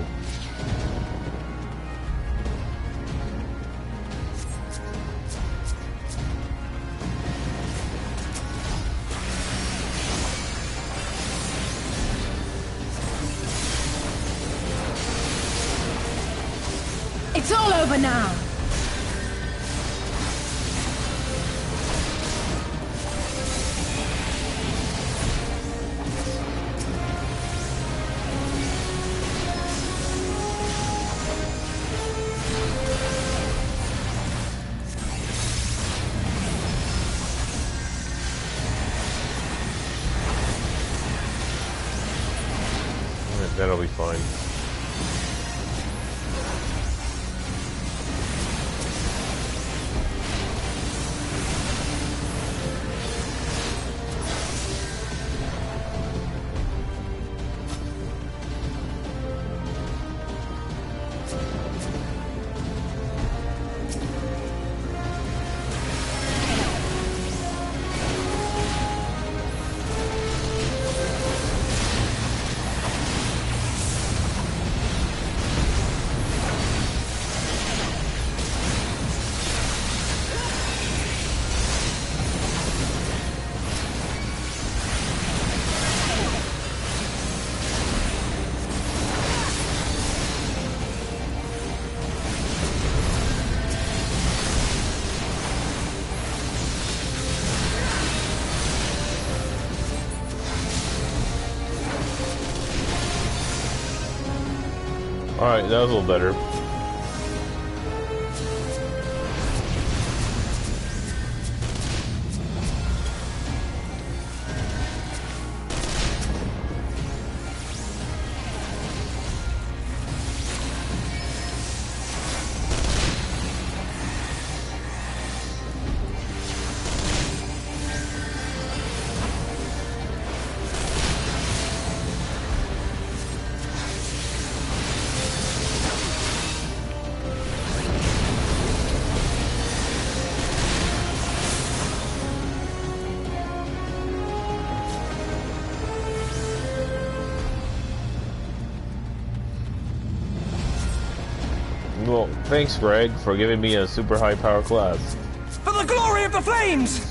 It's all over now! That'll be fine. Alright, that was a little better. Well, thanks, Greg, for giving me a super high power class. For the glory of the flames!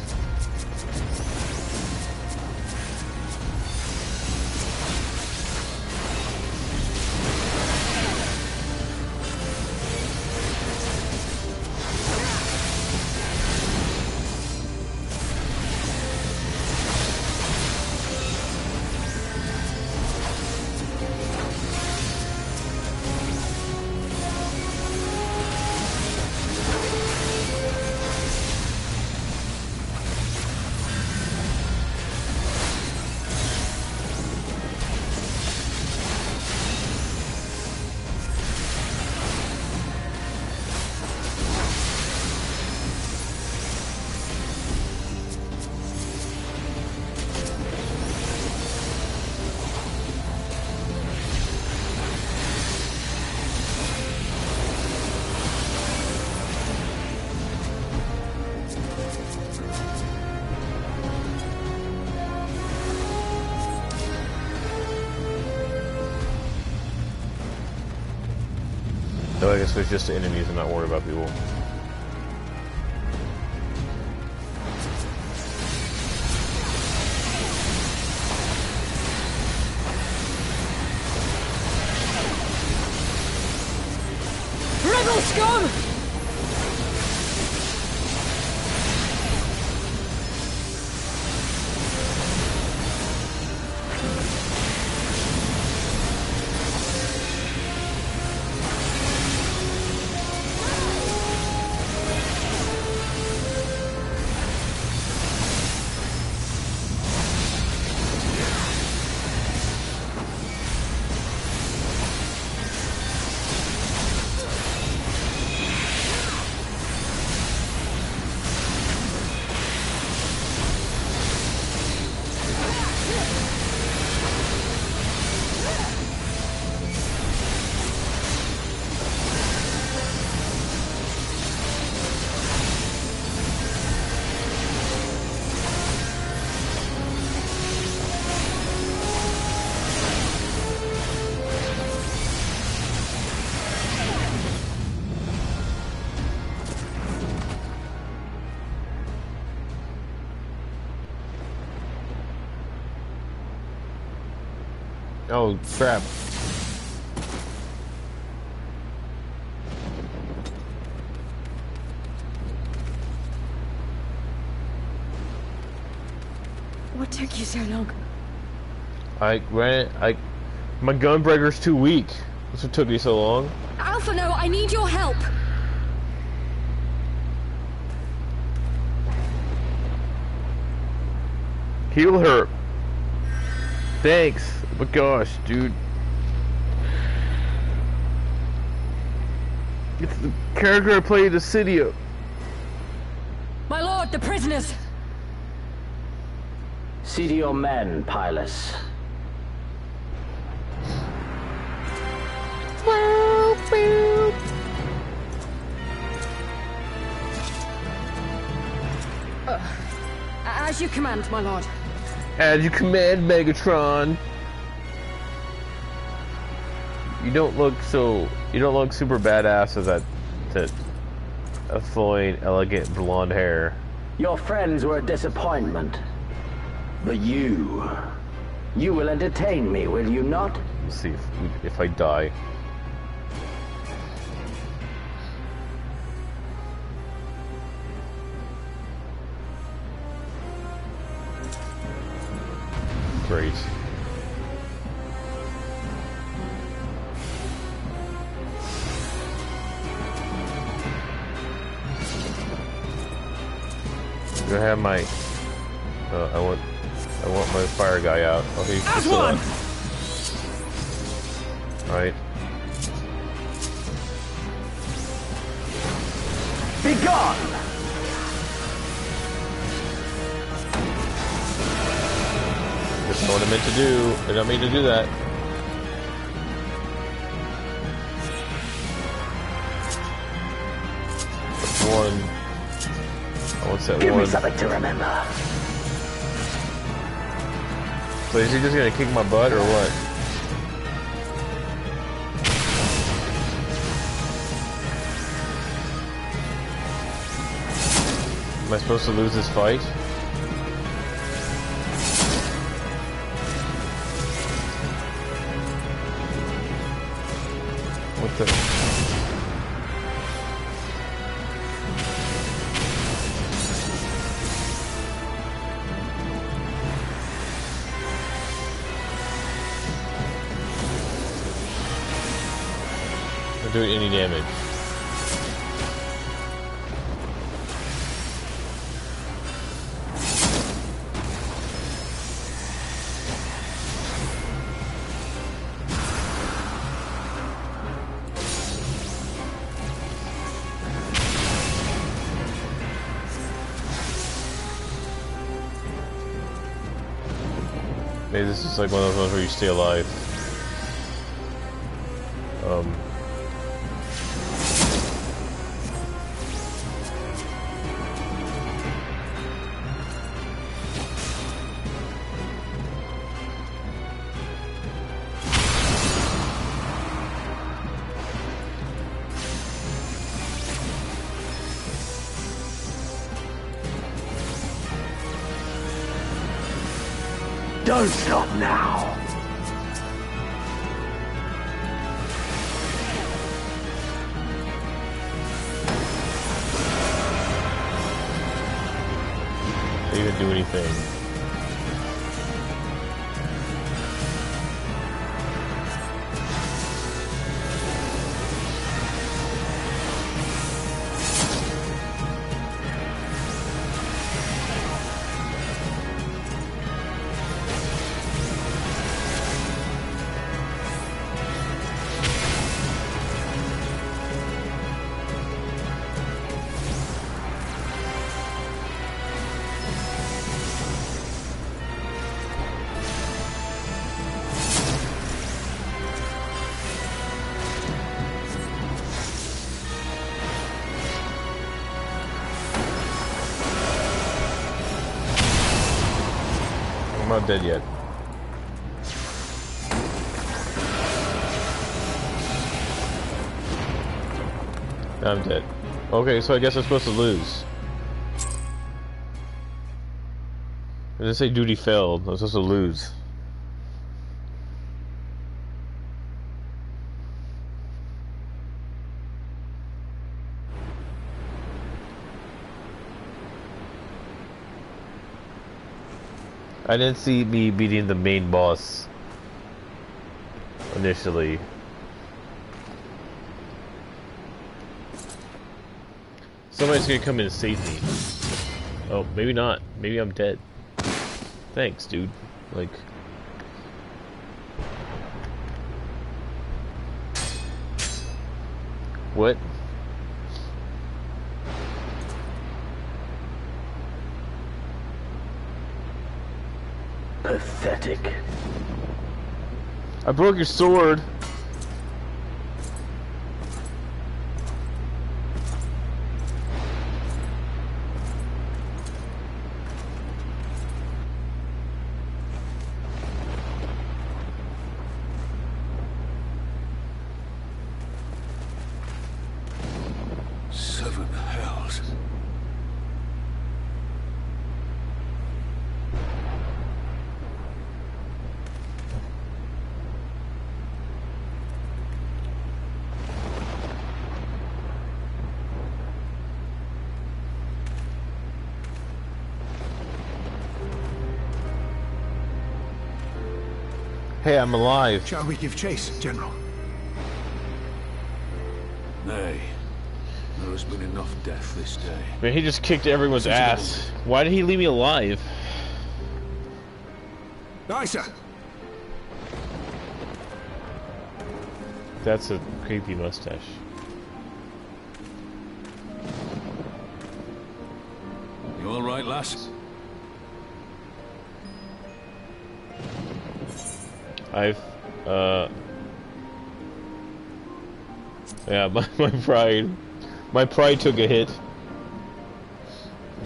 So I guess it's just enemies and not worry about people. Rebel scum! Oh, crap. What took you so long? My gunbreaker's too weak. That's what took me so long. Alpha, no, I need your help. Heal her. Thanks. But gosh, dude. It's the character I played the city of. My lord, the prisoners. See to your men, Pilus. As you command, my lord. As you command, Megatron. You don't look super badass as that flowing, elegant blonde hair. Your friends were a disappointment. But you will entertain me, will you not? Let's see if I die. Great. Do I have my... I want my fire guy out. Oh, he's still up. Alright. Be gone! That's not what I meant to do. I don't mean to do that. That's one. Oh, what's that Give one? me something to remember. So is he just gonna kick my butt or what? Am I supposed to lose this fight? What the? Not doing any damage. Maybe this is like one of those ones where you stay alive. Don't stop now. They even do anything. I'm not dead yet. I'm dead. Okay, so I guess I'm supposed to lose. I didn't say duty failed. I'm supposed to lose. I didn't see me beating the main boss initially. Somebody's gonna come in and save me. Oh, maybe not. Maybe I'm dead. Thanks, dude. Like... What? Pathetic. I broke your sword. Seven hells. Hey, I'm alive. Shall we give chase, General? Nay. No There has been enough death this day. Man, he just kicked everyone's ass. Why did he leave me alive? Isa! That's a creepy mustache. You alright, lass? Yeah, my pride took a hit.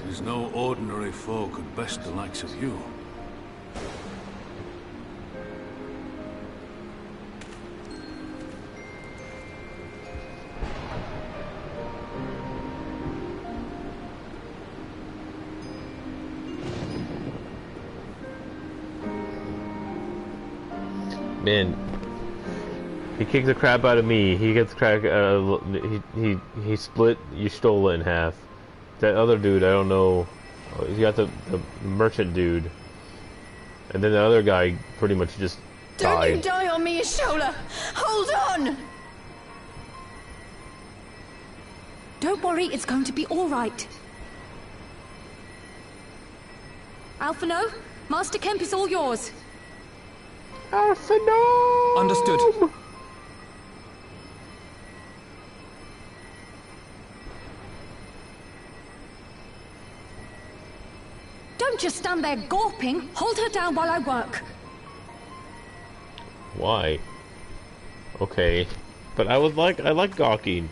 There's no ordinary folk could best the likes of you. Man, he kicked the crap out of me. He gets crack. He split. You stole it in half. That other dude, I don't know. He got the merchant dude, and then the other guy pretty much just died. Don't you die on me, Ashola! Hold on! Don't worry, it's going to be all right. Alphino, Master Kemp is all yours. Alphino! Understood. Don't just stand there gawping. Hold her down while I work. Why? Okay, but I like gawking.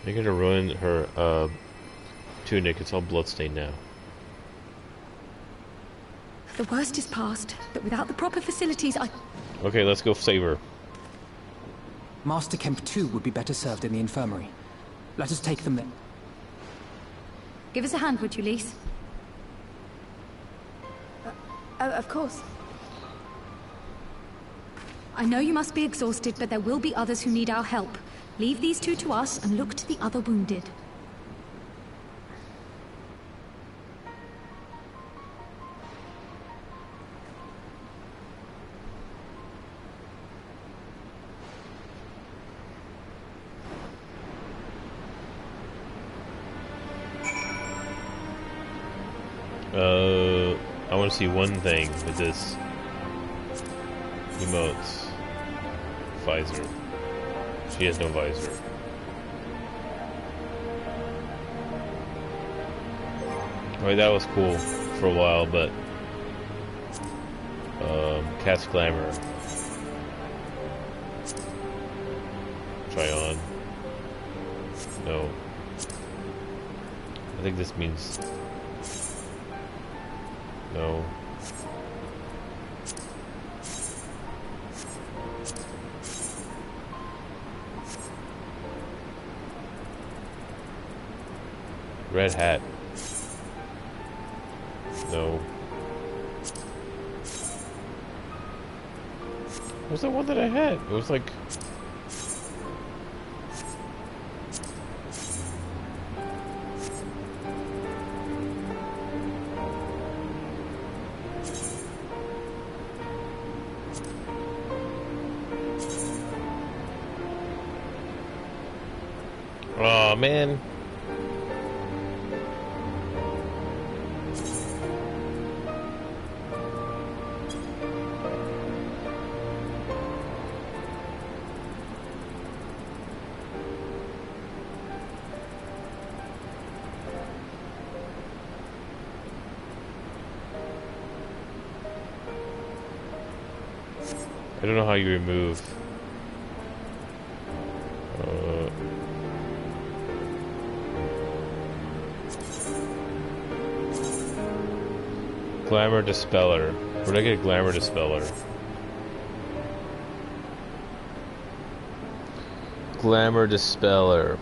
You're gonna ruin her tunic. It's all bloodstained now. The worst is past, but without the proper facilities, Okay, let's go save her. Master Kemp too would be better served in the infirmary. Let us take them then. Give us a hand, would you, Lise? Of course. I know you must be exhausted, but there will be others who need our help. Leave these two to us and look to the other wounded. I want to see one thing with this emotes. Visor. She has no visor. Alright, that was cool for a while, but cast glamour. Try on. No. I think this means no. Red hat. No. What was the one that I had? It was like... Oh man. I don't know how you remove. Glamour Dispeller. Where did I get a Glamour Dispeller? Glamour Dispeller.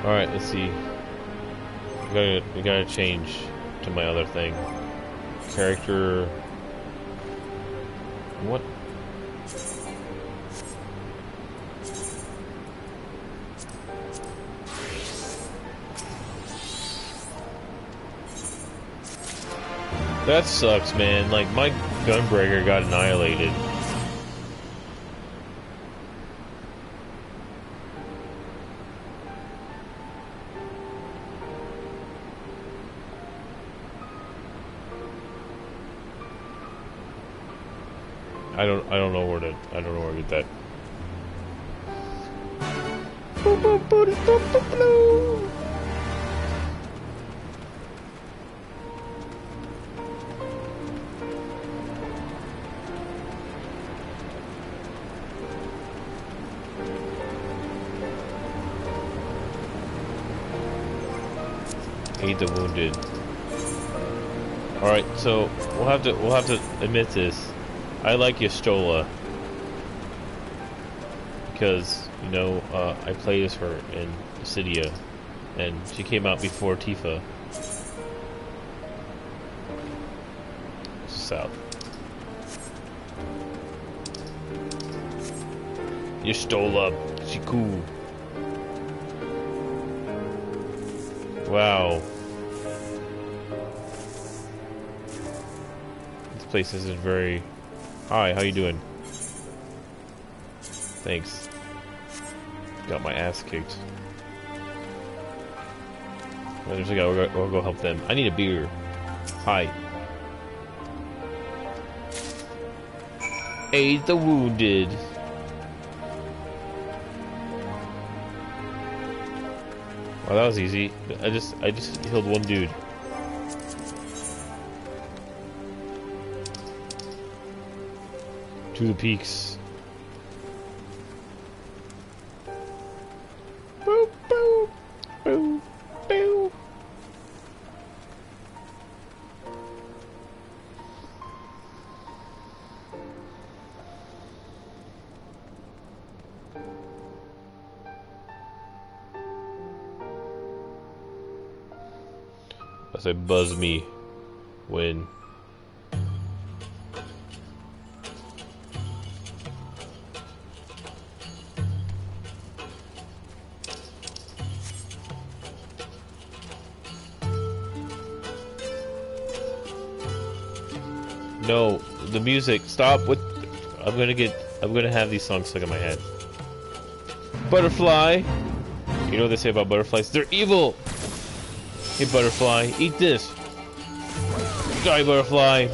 Alright, let's see. We gotta change to my other thing. Character. What? That sucks, man. Like, my Gunbreaker got annihilated. I don't know where to get that. Aid the wounded. All right, so we'll have to admit this. I like Yastola because, you know, I played as her in Cydia, and she came out before Tifa. South. Yastola, she cool. Wow. This place isn't very... Hi, how you doing? Thanks. Got my ass kicked. Well, there's a guy, we'll go help them. I need a beer. Hi. Aid the wounded. Well, that was easy. I just healed one dude. To the peaks. Boop, boop, boop, boop. I say buzz me when no, the music. Stop with. I'm gonna have these songs stuck in my head. Butterfly. You know what they say about butterflies? They're evil. Hey, butterfly, eat this. Die, butterfly.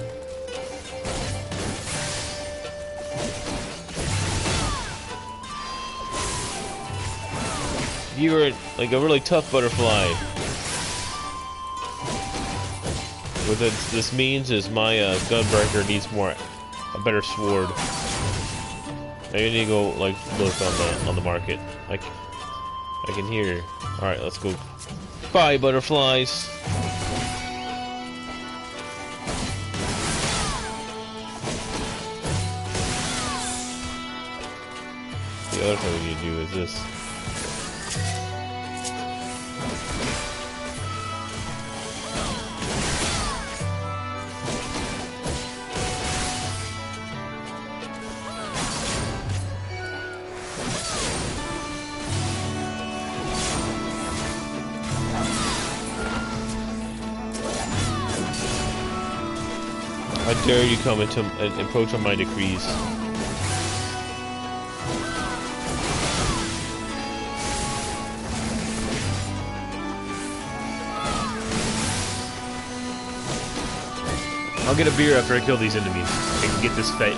You're like a really tough butterfly. What this means is my Gunbreaker needs a better sword. I need to go like look on the market. I can hear. All right, let's go. Bye, butterflies. The other thing we need to do is this. How dare you come into and approach on my decrees? I'll get a beer after I kill these enemies. I can get this fate.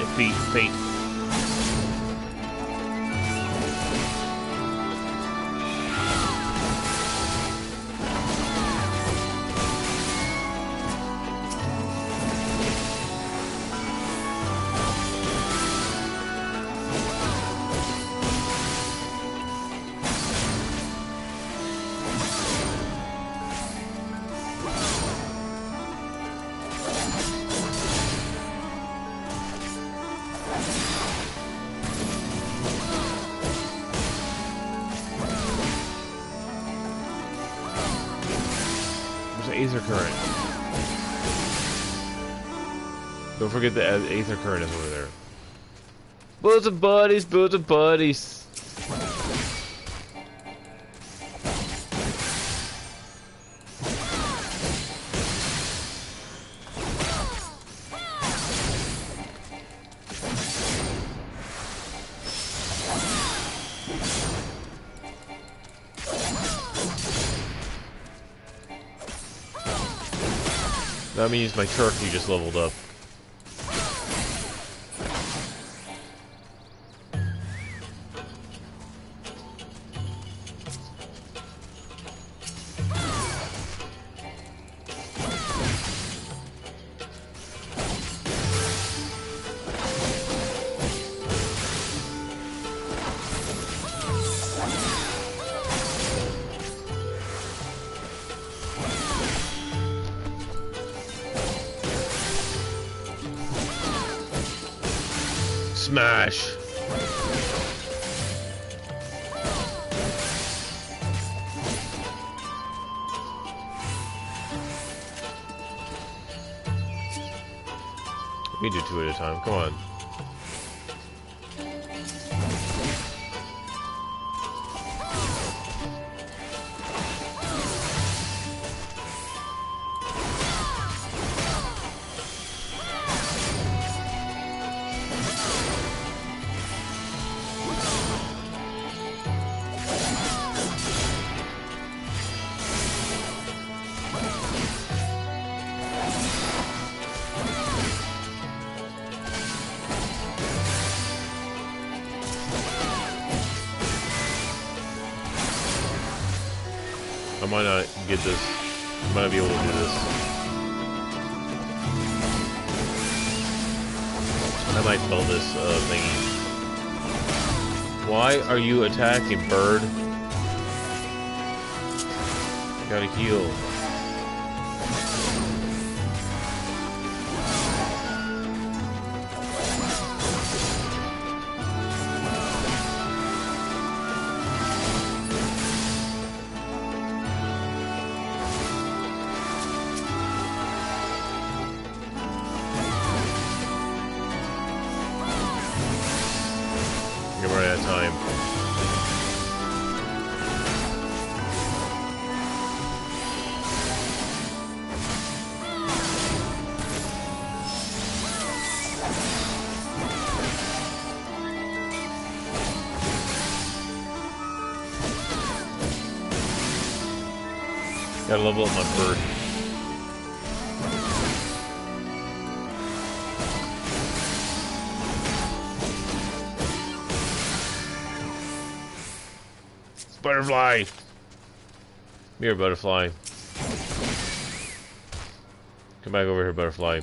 There's Aether Current. Don't forget the Aether Current is over there. Builds of buddies, builds of buddies. That means my turkey just leveled up. Smash! We can do two at a time, come on. I might not get this. I might not be able to do this. I might fail this thingy. Why are you attacking, bird? Gotta heal. You're running out of time. Gotta level up my bird. Butterfly! Come here, butterfly. Come back over here, butterfly.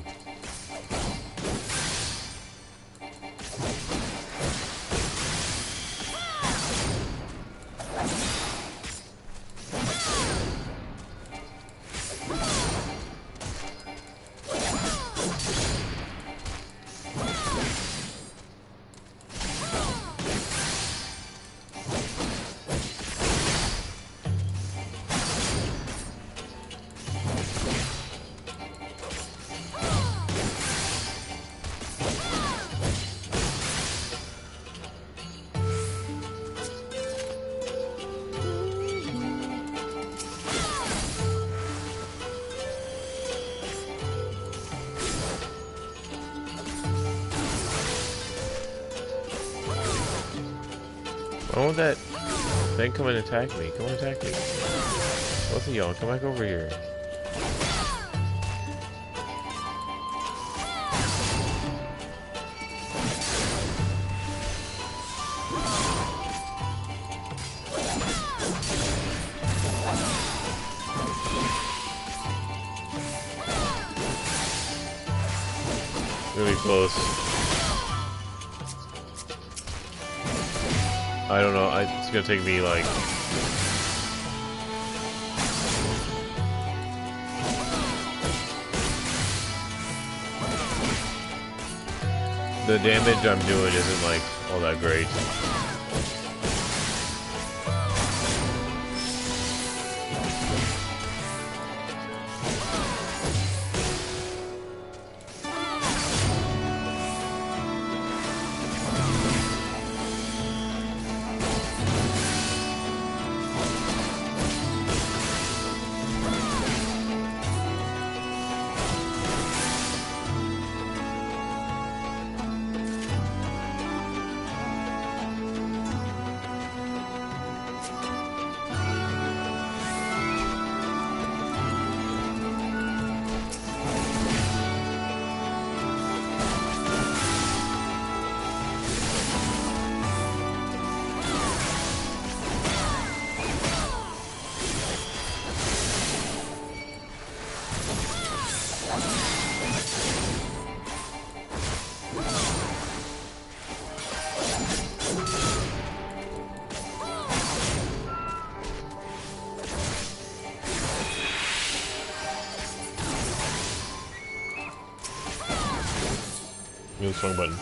I want that thing come and attack me. Come and attack me. Both of y'all, come back over here. Really close. I don't know, it's gonna take me like... The damage I'm doing isn't like all that great. Move strong button.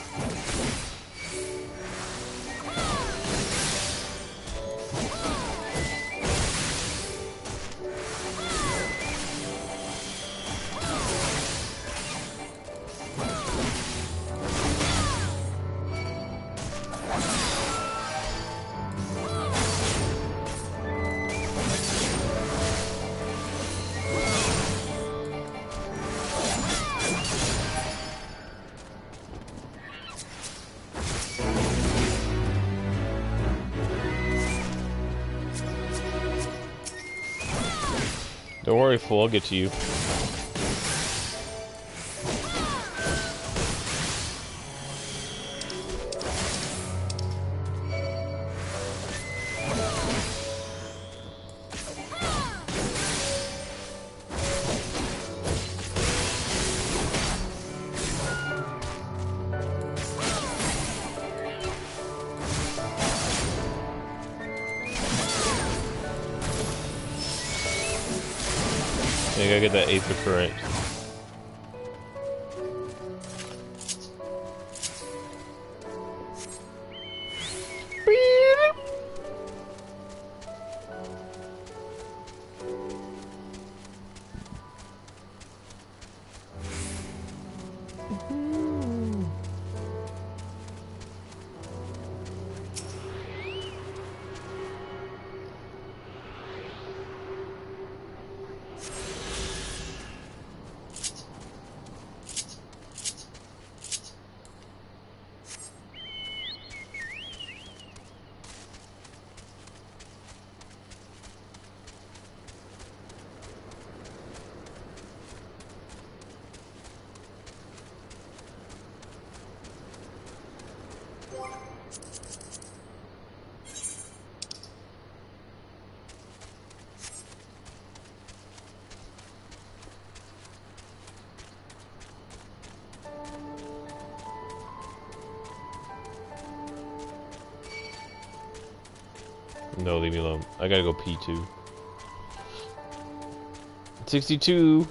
Don't worry, fool, I'll get to you. I gotta get that Aether Current. No, leave me alone. I gotta go P2. 62!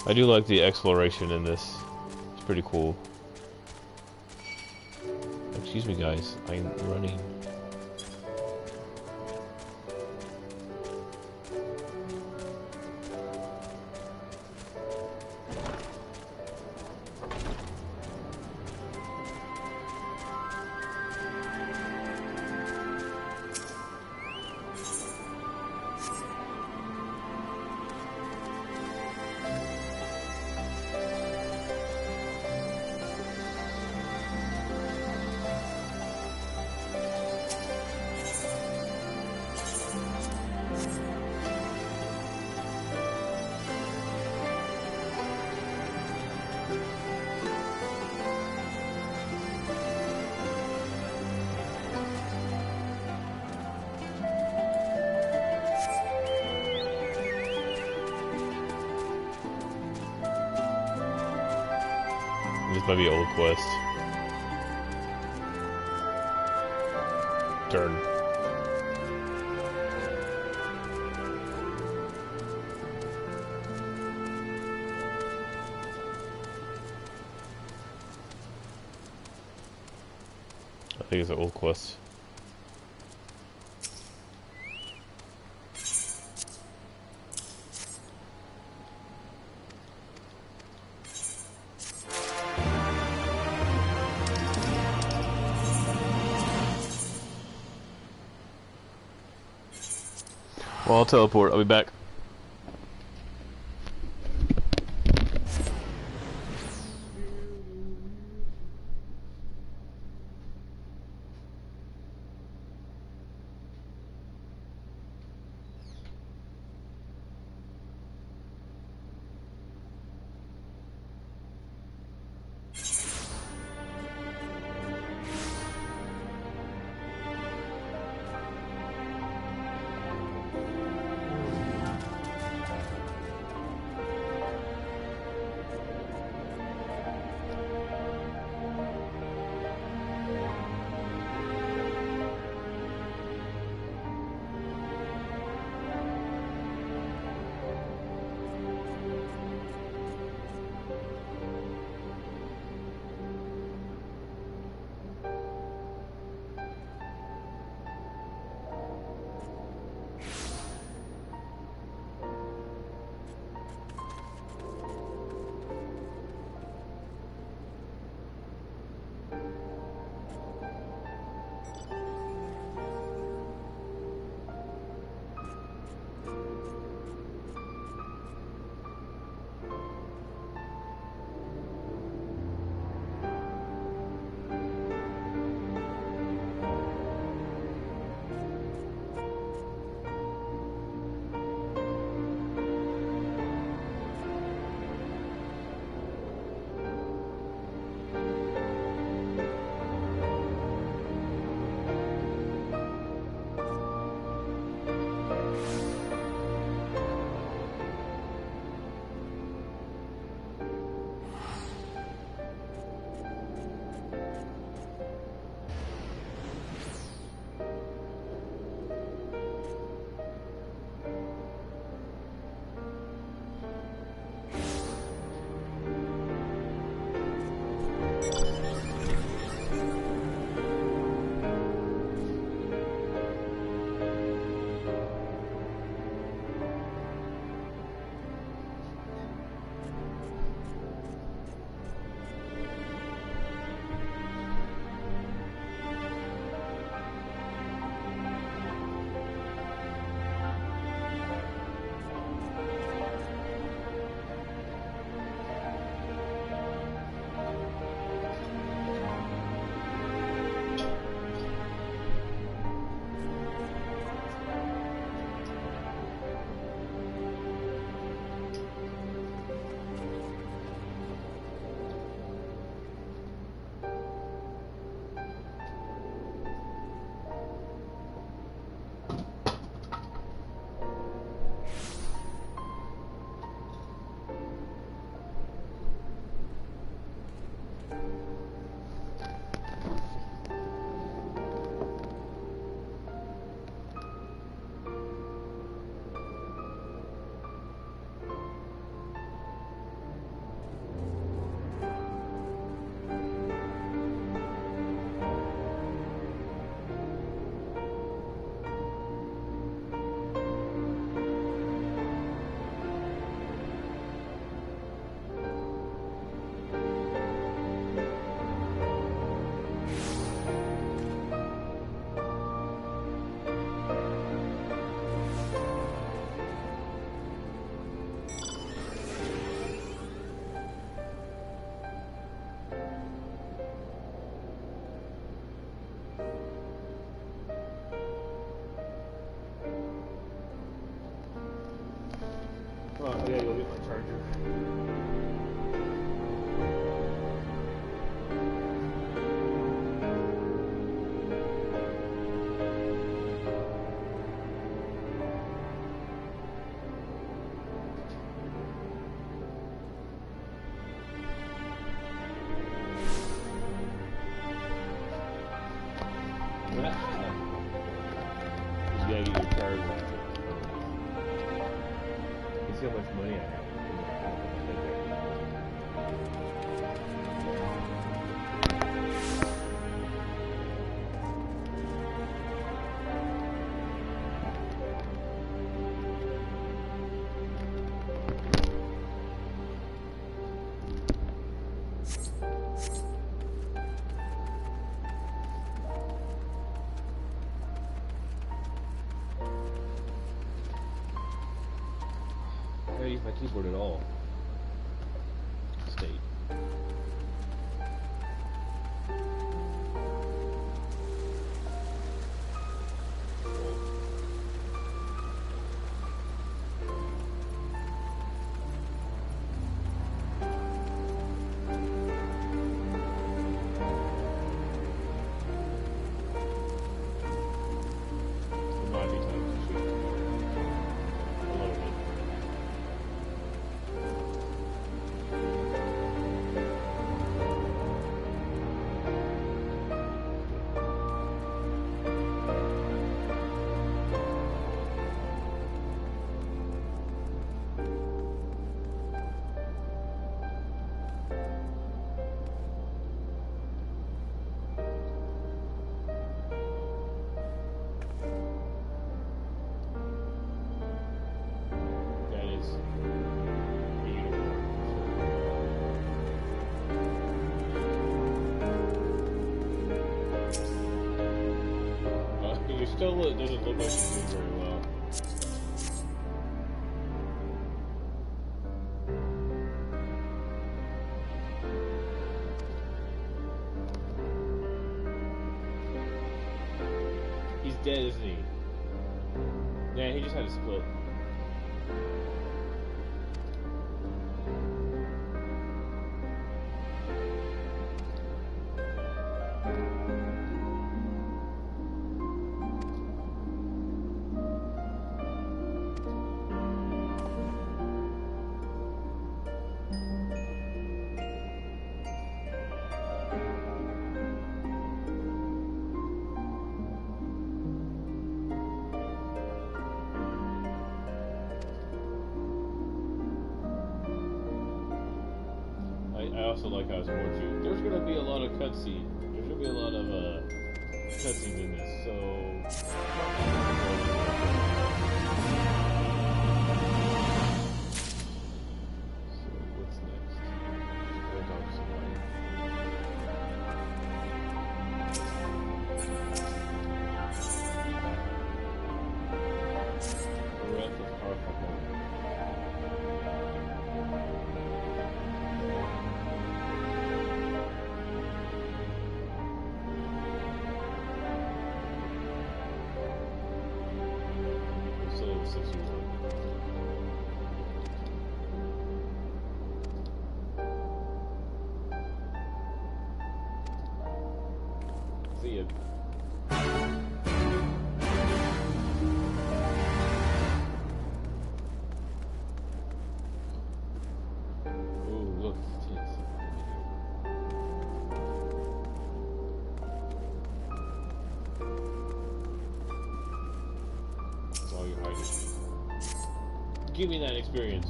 I do like the exploration in this. It's pretty cool. Excuse me, guys. I'm running. This might be old quest. Turn. I think it's an old quest. Well, I'll teleport. I'll be back. Oh, I gotta go get my charger. Just gotta get your charger. See how much money I have. I don't use my keyboard at all. State. Still, it doesn't look like she's doing very well. He's dead, isn't he? Yeah, he just had a split. I also like how it's warned you. There's going to be a lot of cutscene. There's going to be a lot of cutscenes in this, so... So, what's next? Go talk to somebody. Breath of powerful home. So 6 years old. See ya. Ooh, look, it's tense. give me that experience.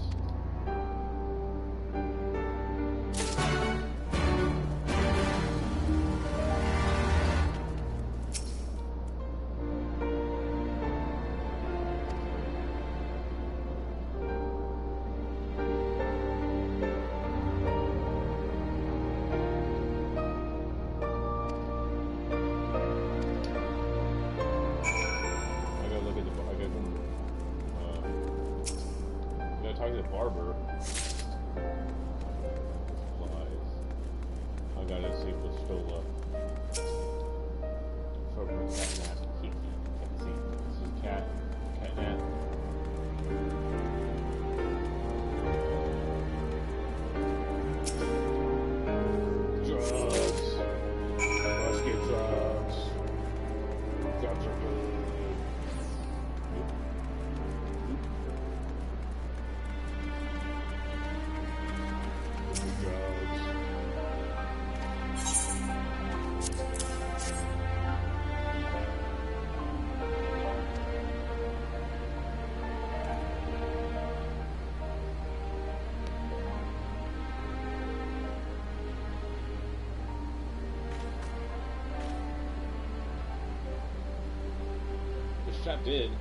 Strapped in.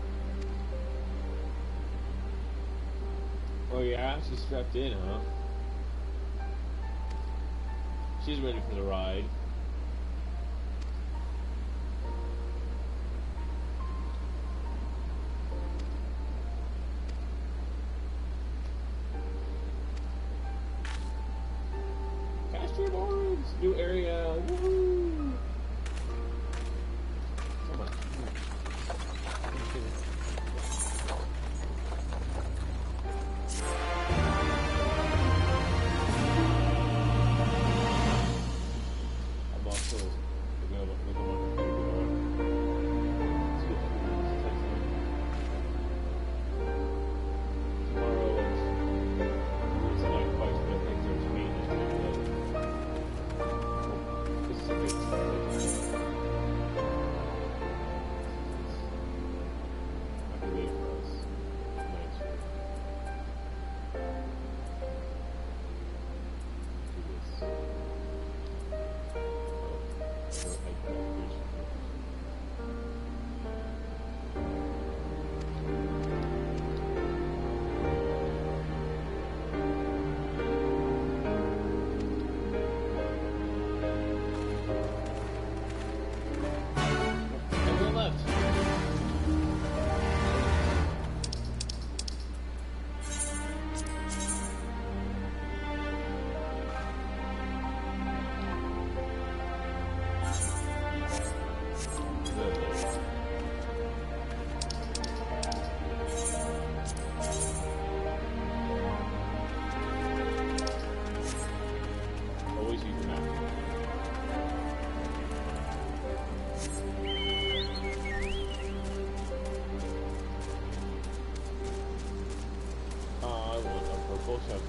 Oh yeah, she's strapped in, huh? She's ready for the ride. Cast boards! New area! Woohoo! Come on.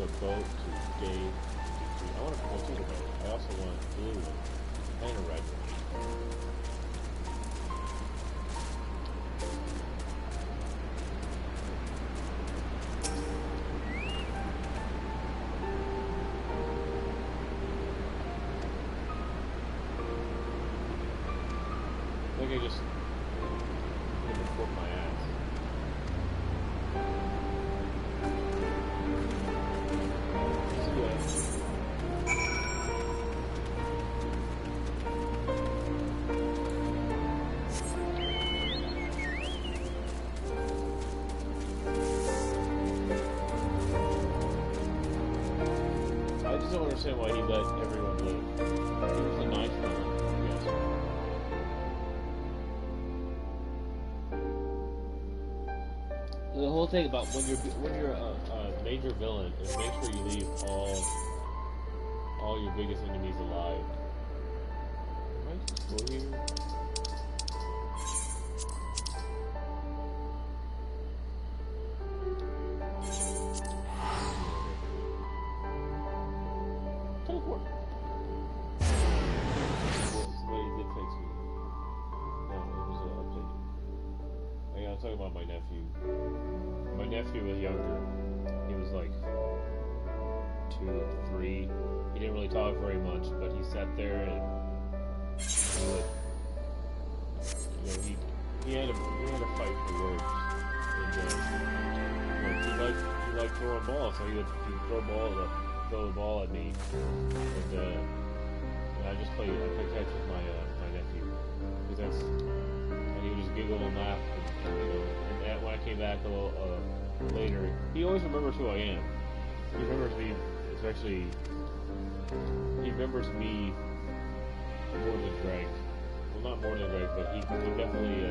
the boat to gate. I want to go to the boat. I also want a blue one and a red one. I think I just report my ass. I just don't understand why he let everyone live. He was a nice man, I guess. The whole thing about when you're a major villain is make sure you leave all your biggest enemies alive. Am I supposed to go here? Teleport. Somebody did text me. No, it was an update. I'm talking about my nephew. My nephew was younger. He was like 2 or 3. He didn't really talk very much, but he sat there and he would, he had a fight for words. And he liked throwing balls, so he'd throw the ball at me, and I played catch with my nephew, because and he would just giggle and laugh, and when I came back a little later, he always remembers who I am. He remembers me, especially. He remembers me more than Greg. Well, not more than Greg, but he definitely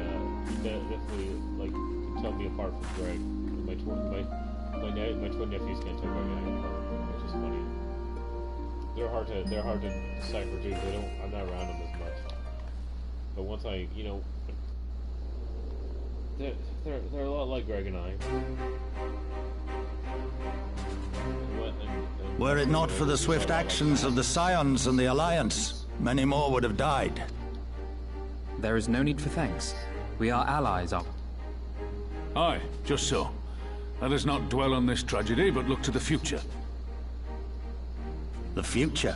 like can tell me apart from Greg. My twin nephews can't tell my guy apart, which is funny. They're hard to decipher too. I'm not around them as much. But once they're a lot like Greg and I. Were it not for the swift actions of the Scions and the Alliance, many more would have died. There is no need for thanks. We are allies, Aye, just so. Let us not dwell on this tragedy, but look to the future. The future?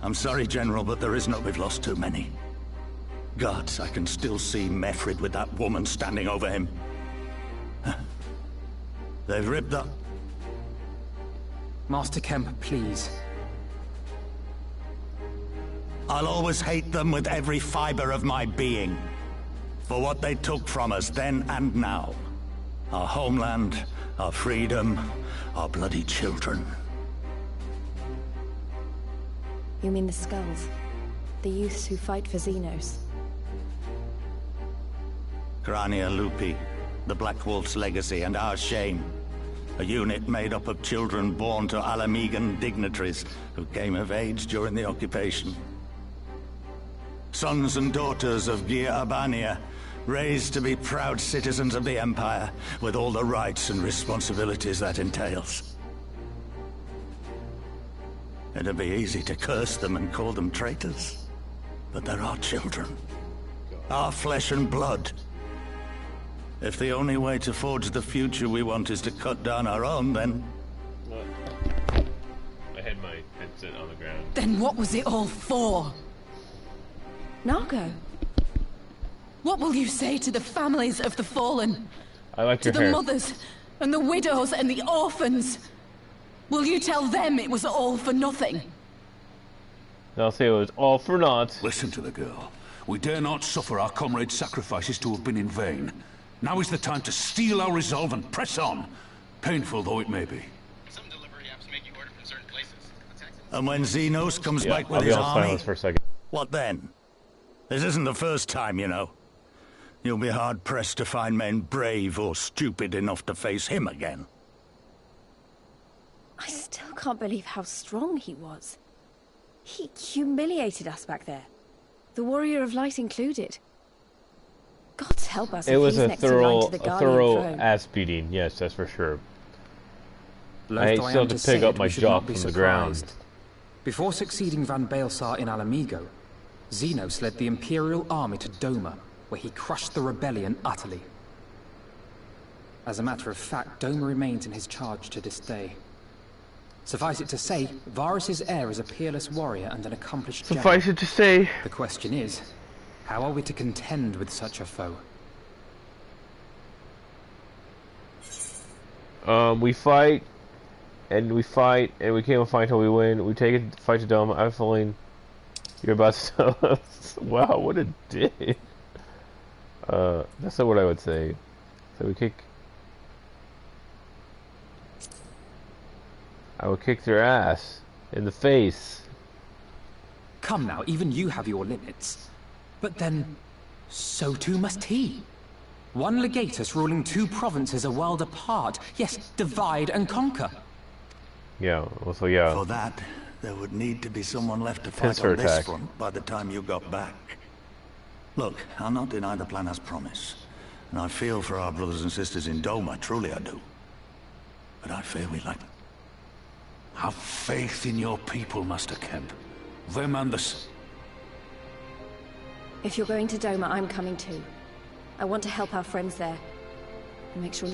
I'm sorry, General, but there is no. We've lost too many. Gods, I can still see Mefrid with that woman standing over him. They've ripped up. Master Kemp, please. I'll always hate them with every fiber of my being. For what they took from us then and now. Our homeland, our freedom, our bloody children. You mean the Skulls? The youths who fight for Xenos? Grania Lupi, the Black Wolf's legacy and our shame. A unit made up of children born to Alamegan dignitaries who came of age during the occupation. Sons and daughters of Gia Abania, raised to be proud citizens of the Empire, with all the rights and responsibilities that entails. It'd be easy to curse them and call them traitors, but they're our children. Our flesh and blood. If the only way to forge the future we want is to cut down our own, then... I had my headset on the ground. Then what was it all for? Nargo. What will you say to the families of the fallen? I like your hair. To the hair. mothers, and the widows, and the orphans? Will you tell them it was all for nothing? They'll say it was all for naught. Listen to the girl. We dare not suffer our comrades' sacrifices to have been in vain. Now is the time to steel our resolve and press on, painful though it may be. Some delivery apps make you order from certain places. And when Xenos comes back with I'll be his on army, silence for a second. What then? This isn't the first time, you know. You'll be hard-pressed to find men brave or stupid enough to face him again. I still can't believe how strong he was. He humiliated us back there. The Warrior of Light included. God help us. It was a thorough throne. ass beating. Yes, that's for sure. I still have to pick up my jaw from the ground. Before succeeding Van Baelsar in Alamigo, Xenos led the Imperial army to Doma, where he crushed the rebellion utterly. As a matter of fact, Doma remains in his charge to this day. Suffice it to say, Varus's heir is a peerless warrior and an accomplished general. Suffice it to say. The question is, how are we to contend with such a foe? We fight, and we fight, and we can't fight until we win. We take it, fight to Dome. I'm feeling you're about to tell us. Wow, what a dick. That's not what I would say. So we kick. I would kick their ass in the face. Come now, even you have your limits. But then, so too must he. One legatus ruling 2 provinces a world apart. Yes, divide and conquer. Yeah, also yeah. For that, there would need to be someone left to fight on this front by the time you got back. Look, I'll not deny the plan as promised. And I feel for our brothers and sisters in Doma, truly I do. But I fear we lack... Have faith in your people, Master Kemp. Them and the... If you're going to Doma, I'm coming too. I want to help our friends there. And make sure...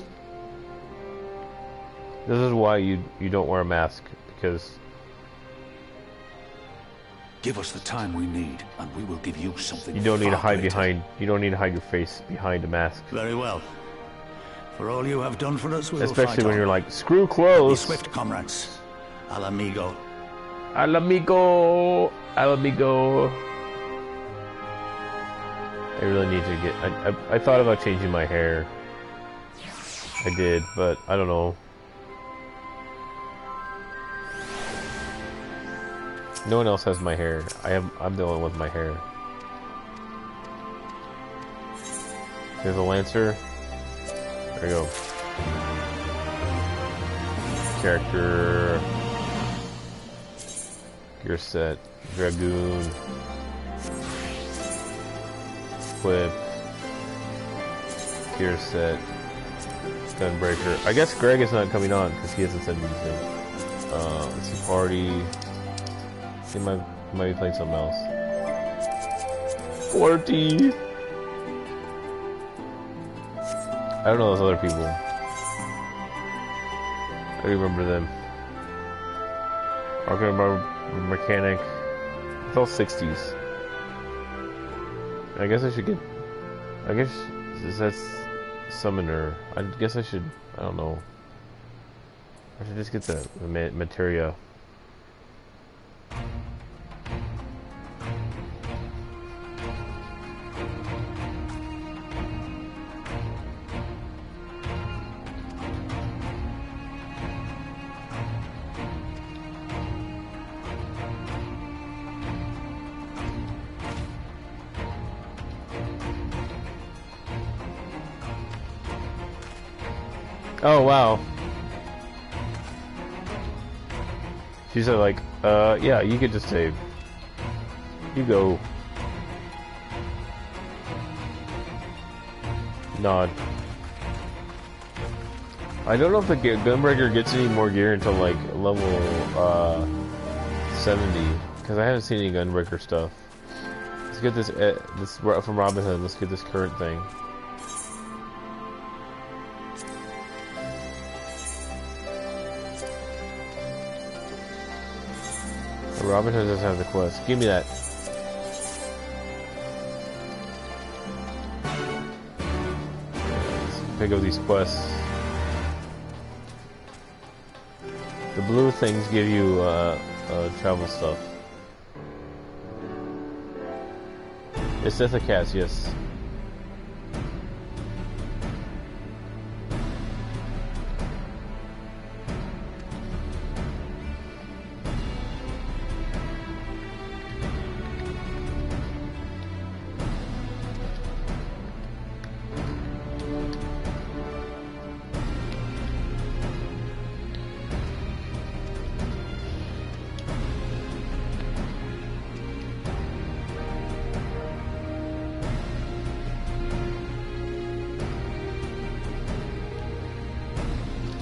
This is why you don't wear a mask, because... Give us the time we need, and we will give you something. You don't need to hide greater. behind... You don't need to hide your face behind a mask. Very well. For all you have done for us, we will Especially fight when on. you're like, screw Be clothes. swift, comrades. Al amigo. Al amigo. Al amigo. I really need to get... I thought about changing my hair. I did, but I don't know. No one else has my hair. I'm the only one with my hair. There's a Lancer. There we go. Character. Gear set. Dragoon. Equip. Gear set. Gunbreaker. I guess Greg is not coming on because he hasn't said anything. Let's see, party. He might be playing something else. 40. I don't know those other people. I don't remember them. Talking about mechanic. It's all 60s. I guess I should get. I guess that's summoner. I guess I should. I don't know. I should just get the materia. Oh wow. She said like, yeah, you could just save. You go. Nod. I don't know if the Gunbreaker gets any more gear until like level 70, because I haven't seen any Gunbreaker stuff. Let's get this this from Robin Hood. Let's get this current thing. Robin Hood doesn't have the quest. Give me that. Let's pick up these quests. The blue things give you travel stuff. It's Ithacats, yes.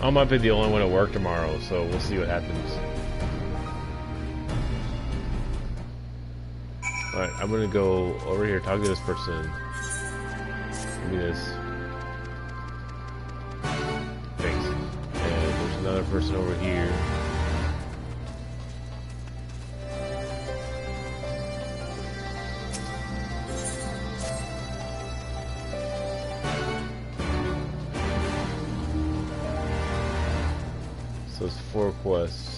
I might be the only one at work tomorrow, so we'll see what happens. Alright, I'm gonna go over here, talk to this person. Give me this. Thanks. And there's another person over here. So it's 4 quests.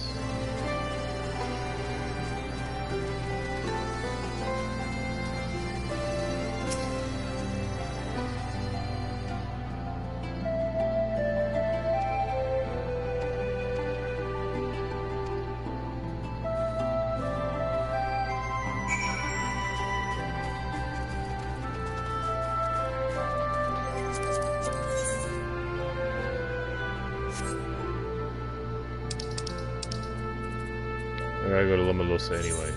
I gotta go to Lamalosa anyway.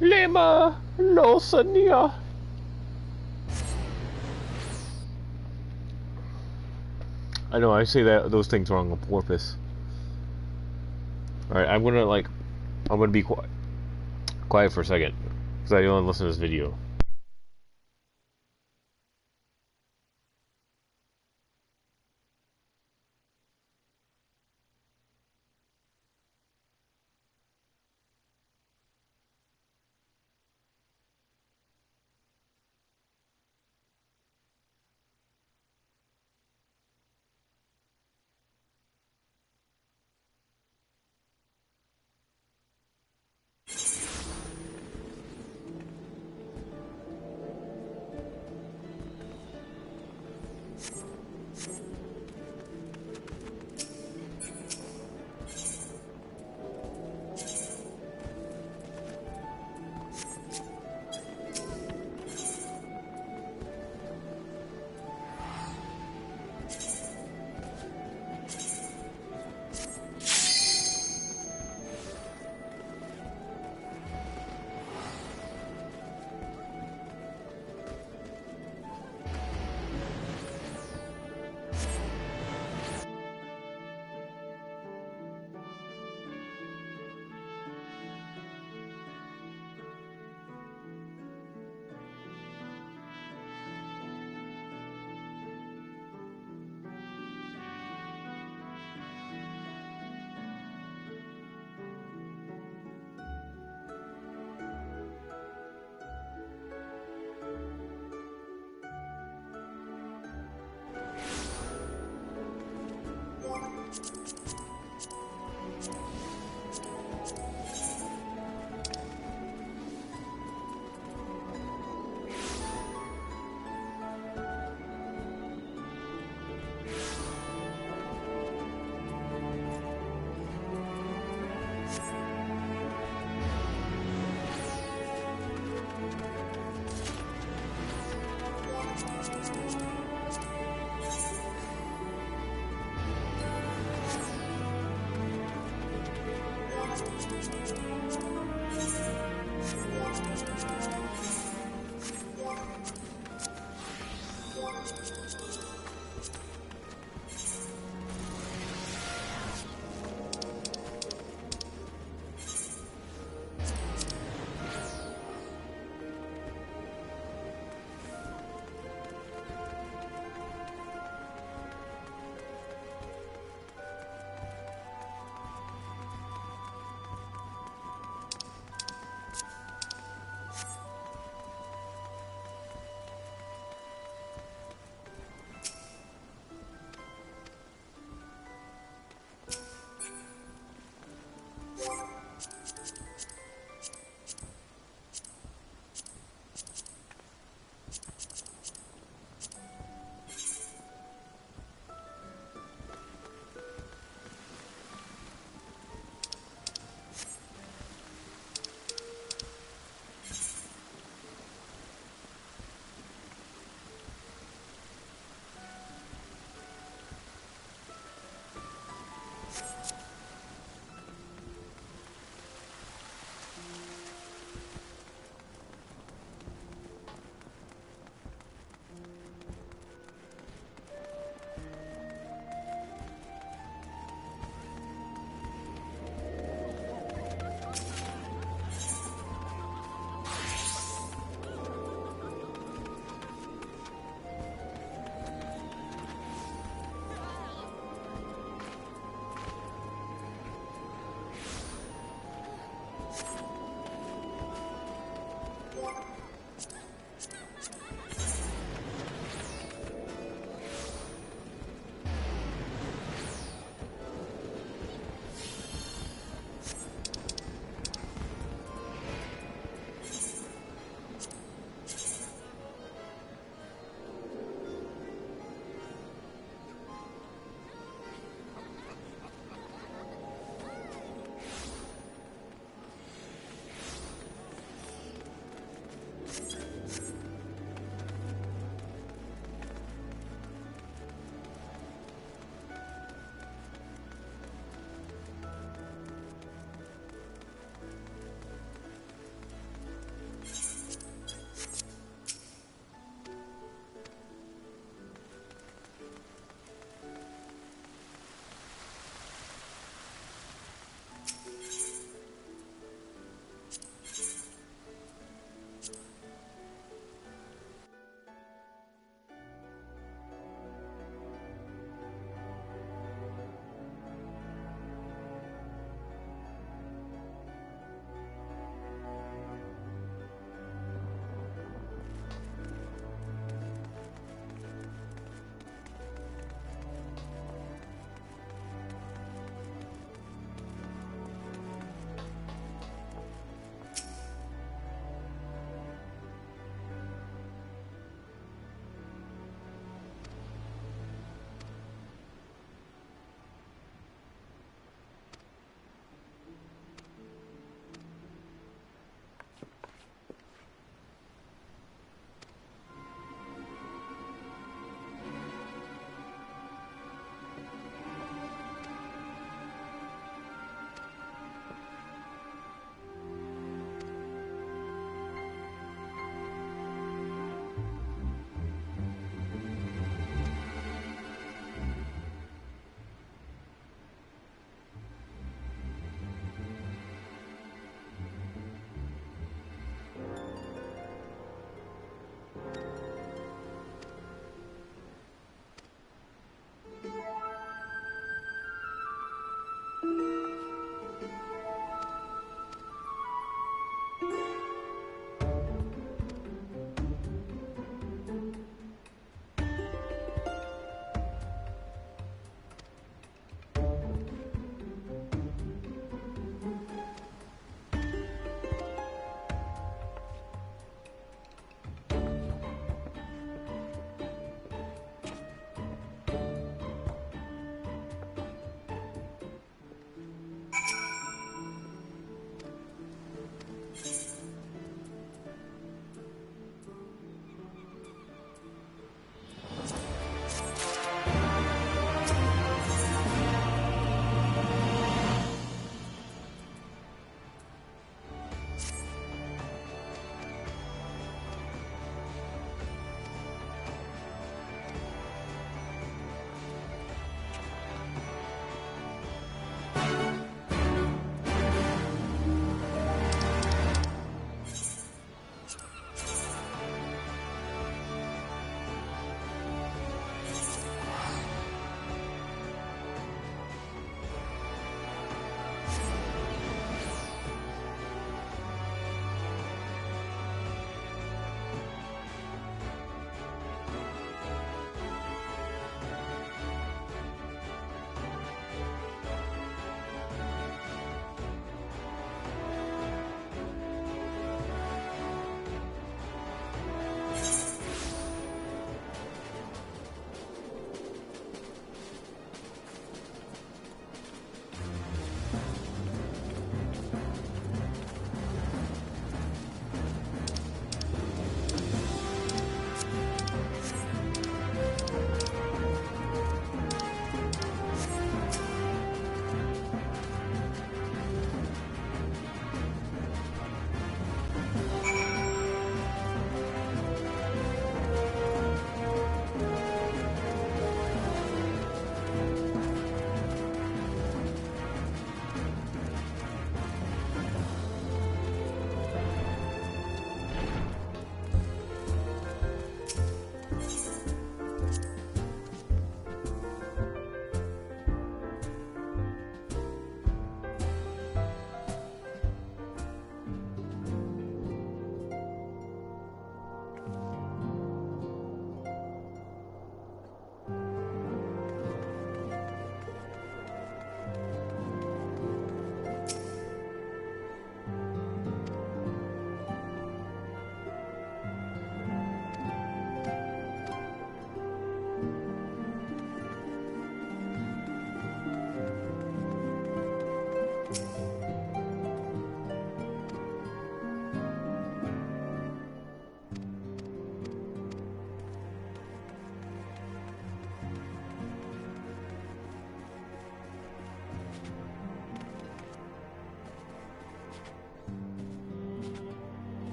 Lamalosa nia. I know I say those things wrong on purpose. All right, I'm gonna be quiet for a second, because I don't listen to this video.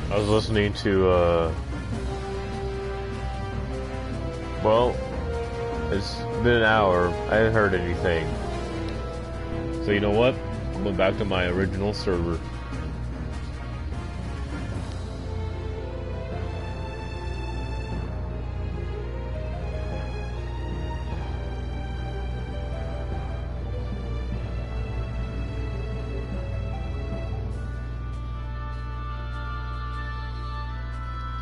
I was listening to, well, it's been an hour. I haven't heard anything. So you know what? I'm going back to my original server.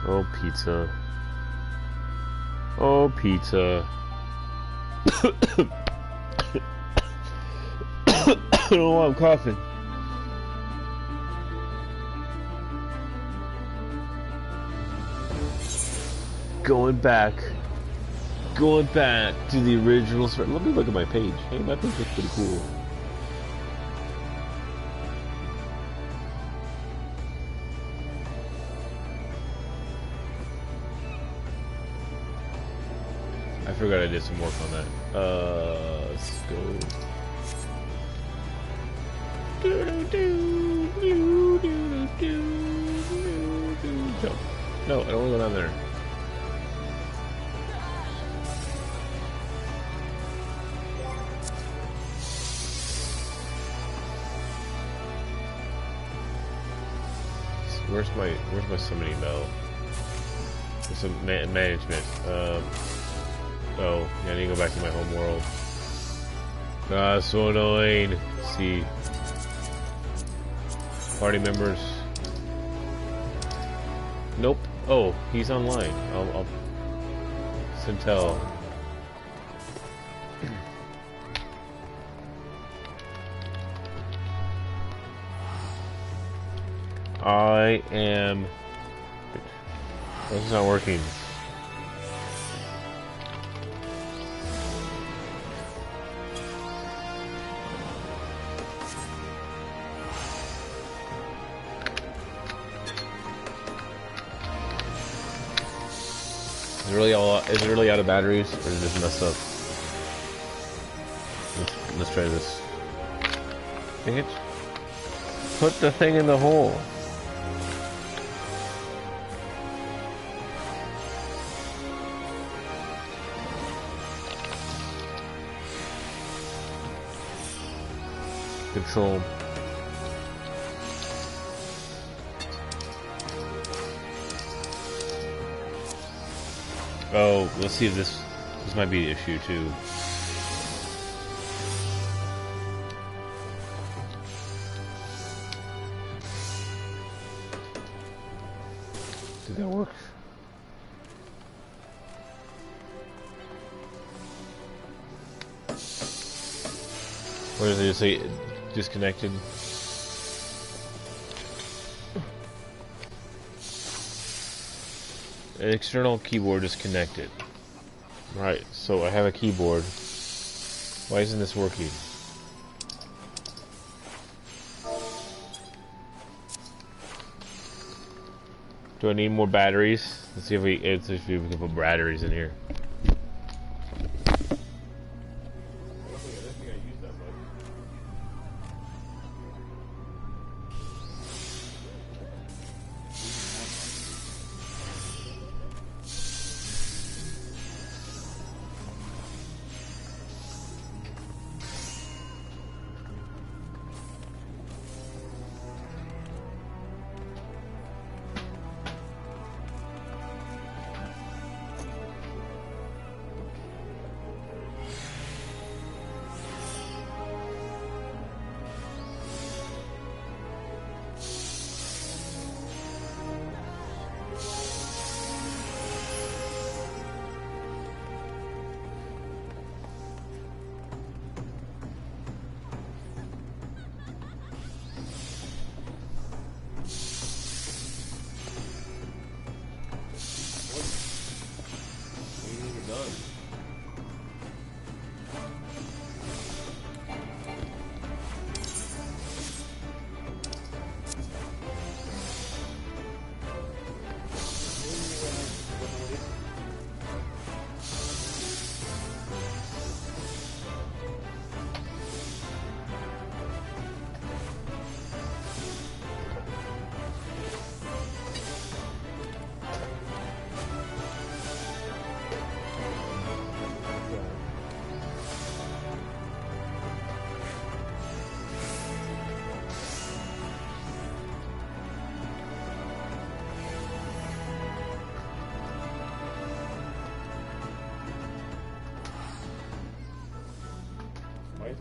Oh, pizza. Oh, pizza. I don't know why I'm coughing. Going back to the original story. Let me look at my page. Hey, my page looks pretty cool. I forgot I did some work on that. Let's go. Jump. No, I don't want to go down there. Where's my summoning bell? There's some management. Oh, yeah, I need to go back to my home world. Ah, so annoying. Let's see. Party members. Nope. Oh, he's online. I'll Sintel. I am... This is not working. Is it really out of batteries, or is it just messed up? Let's try this. Dang it. Put the thing in the hole. Control. Oh, let's see if this might be an issue too. Did that work? What does it say? Disconnected? An external keyboard is connected. Right, so I have a keyboard. Why isn't this working? Do I need more batteries? Let's see if we can put batteries in here.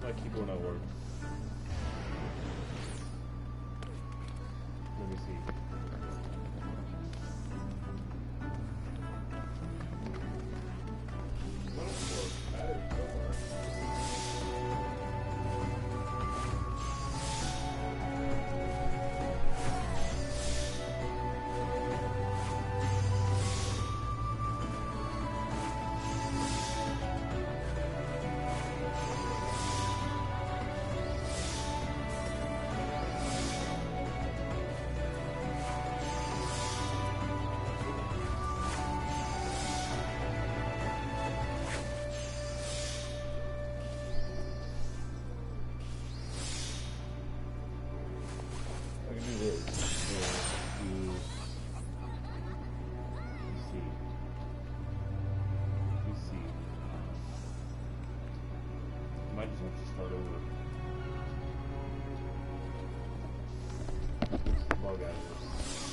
My keyboard not work. Let me see. Might just have to start over. Bug out of this.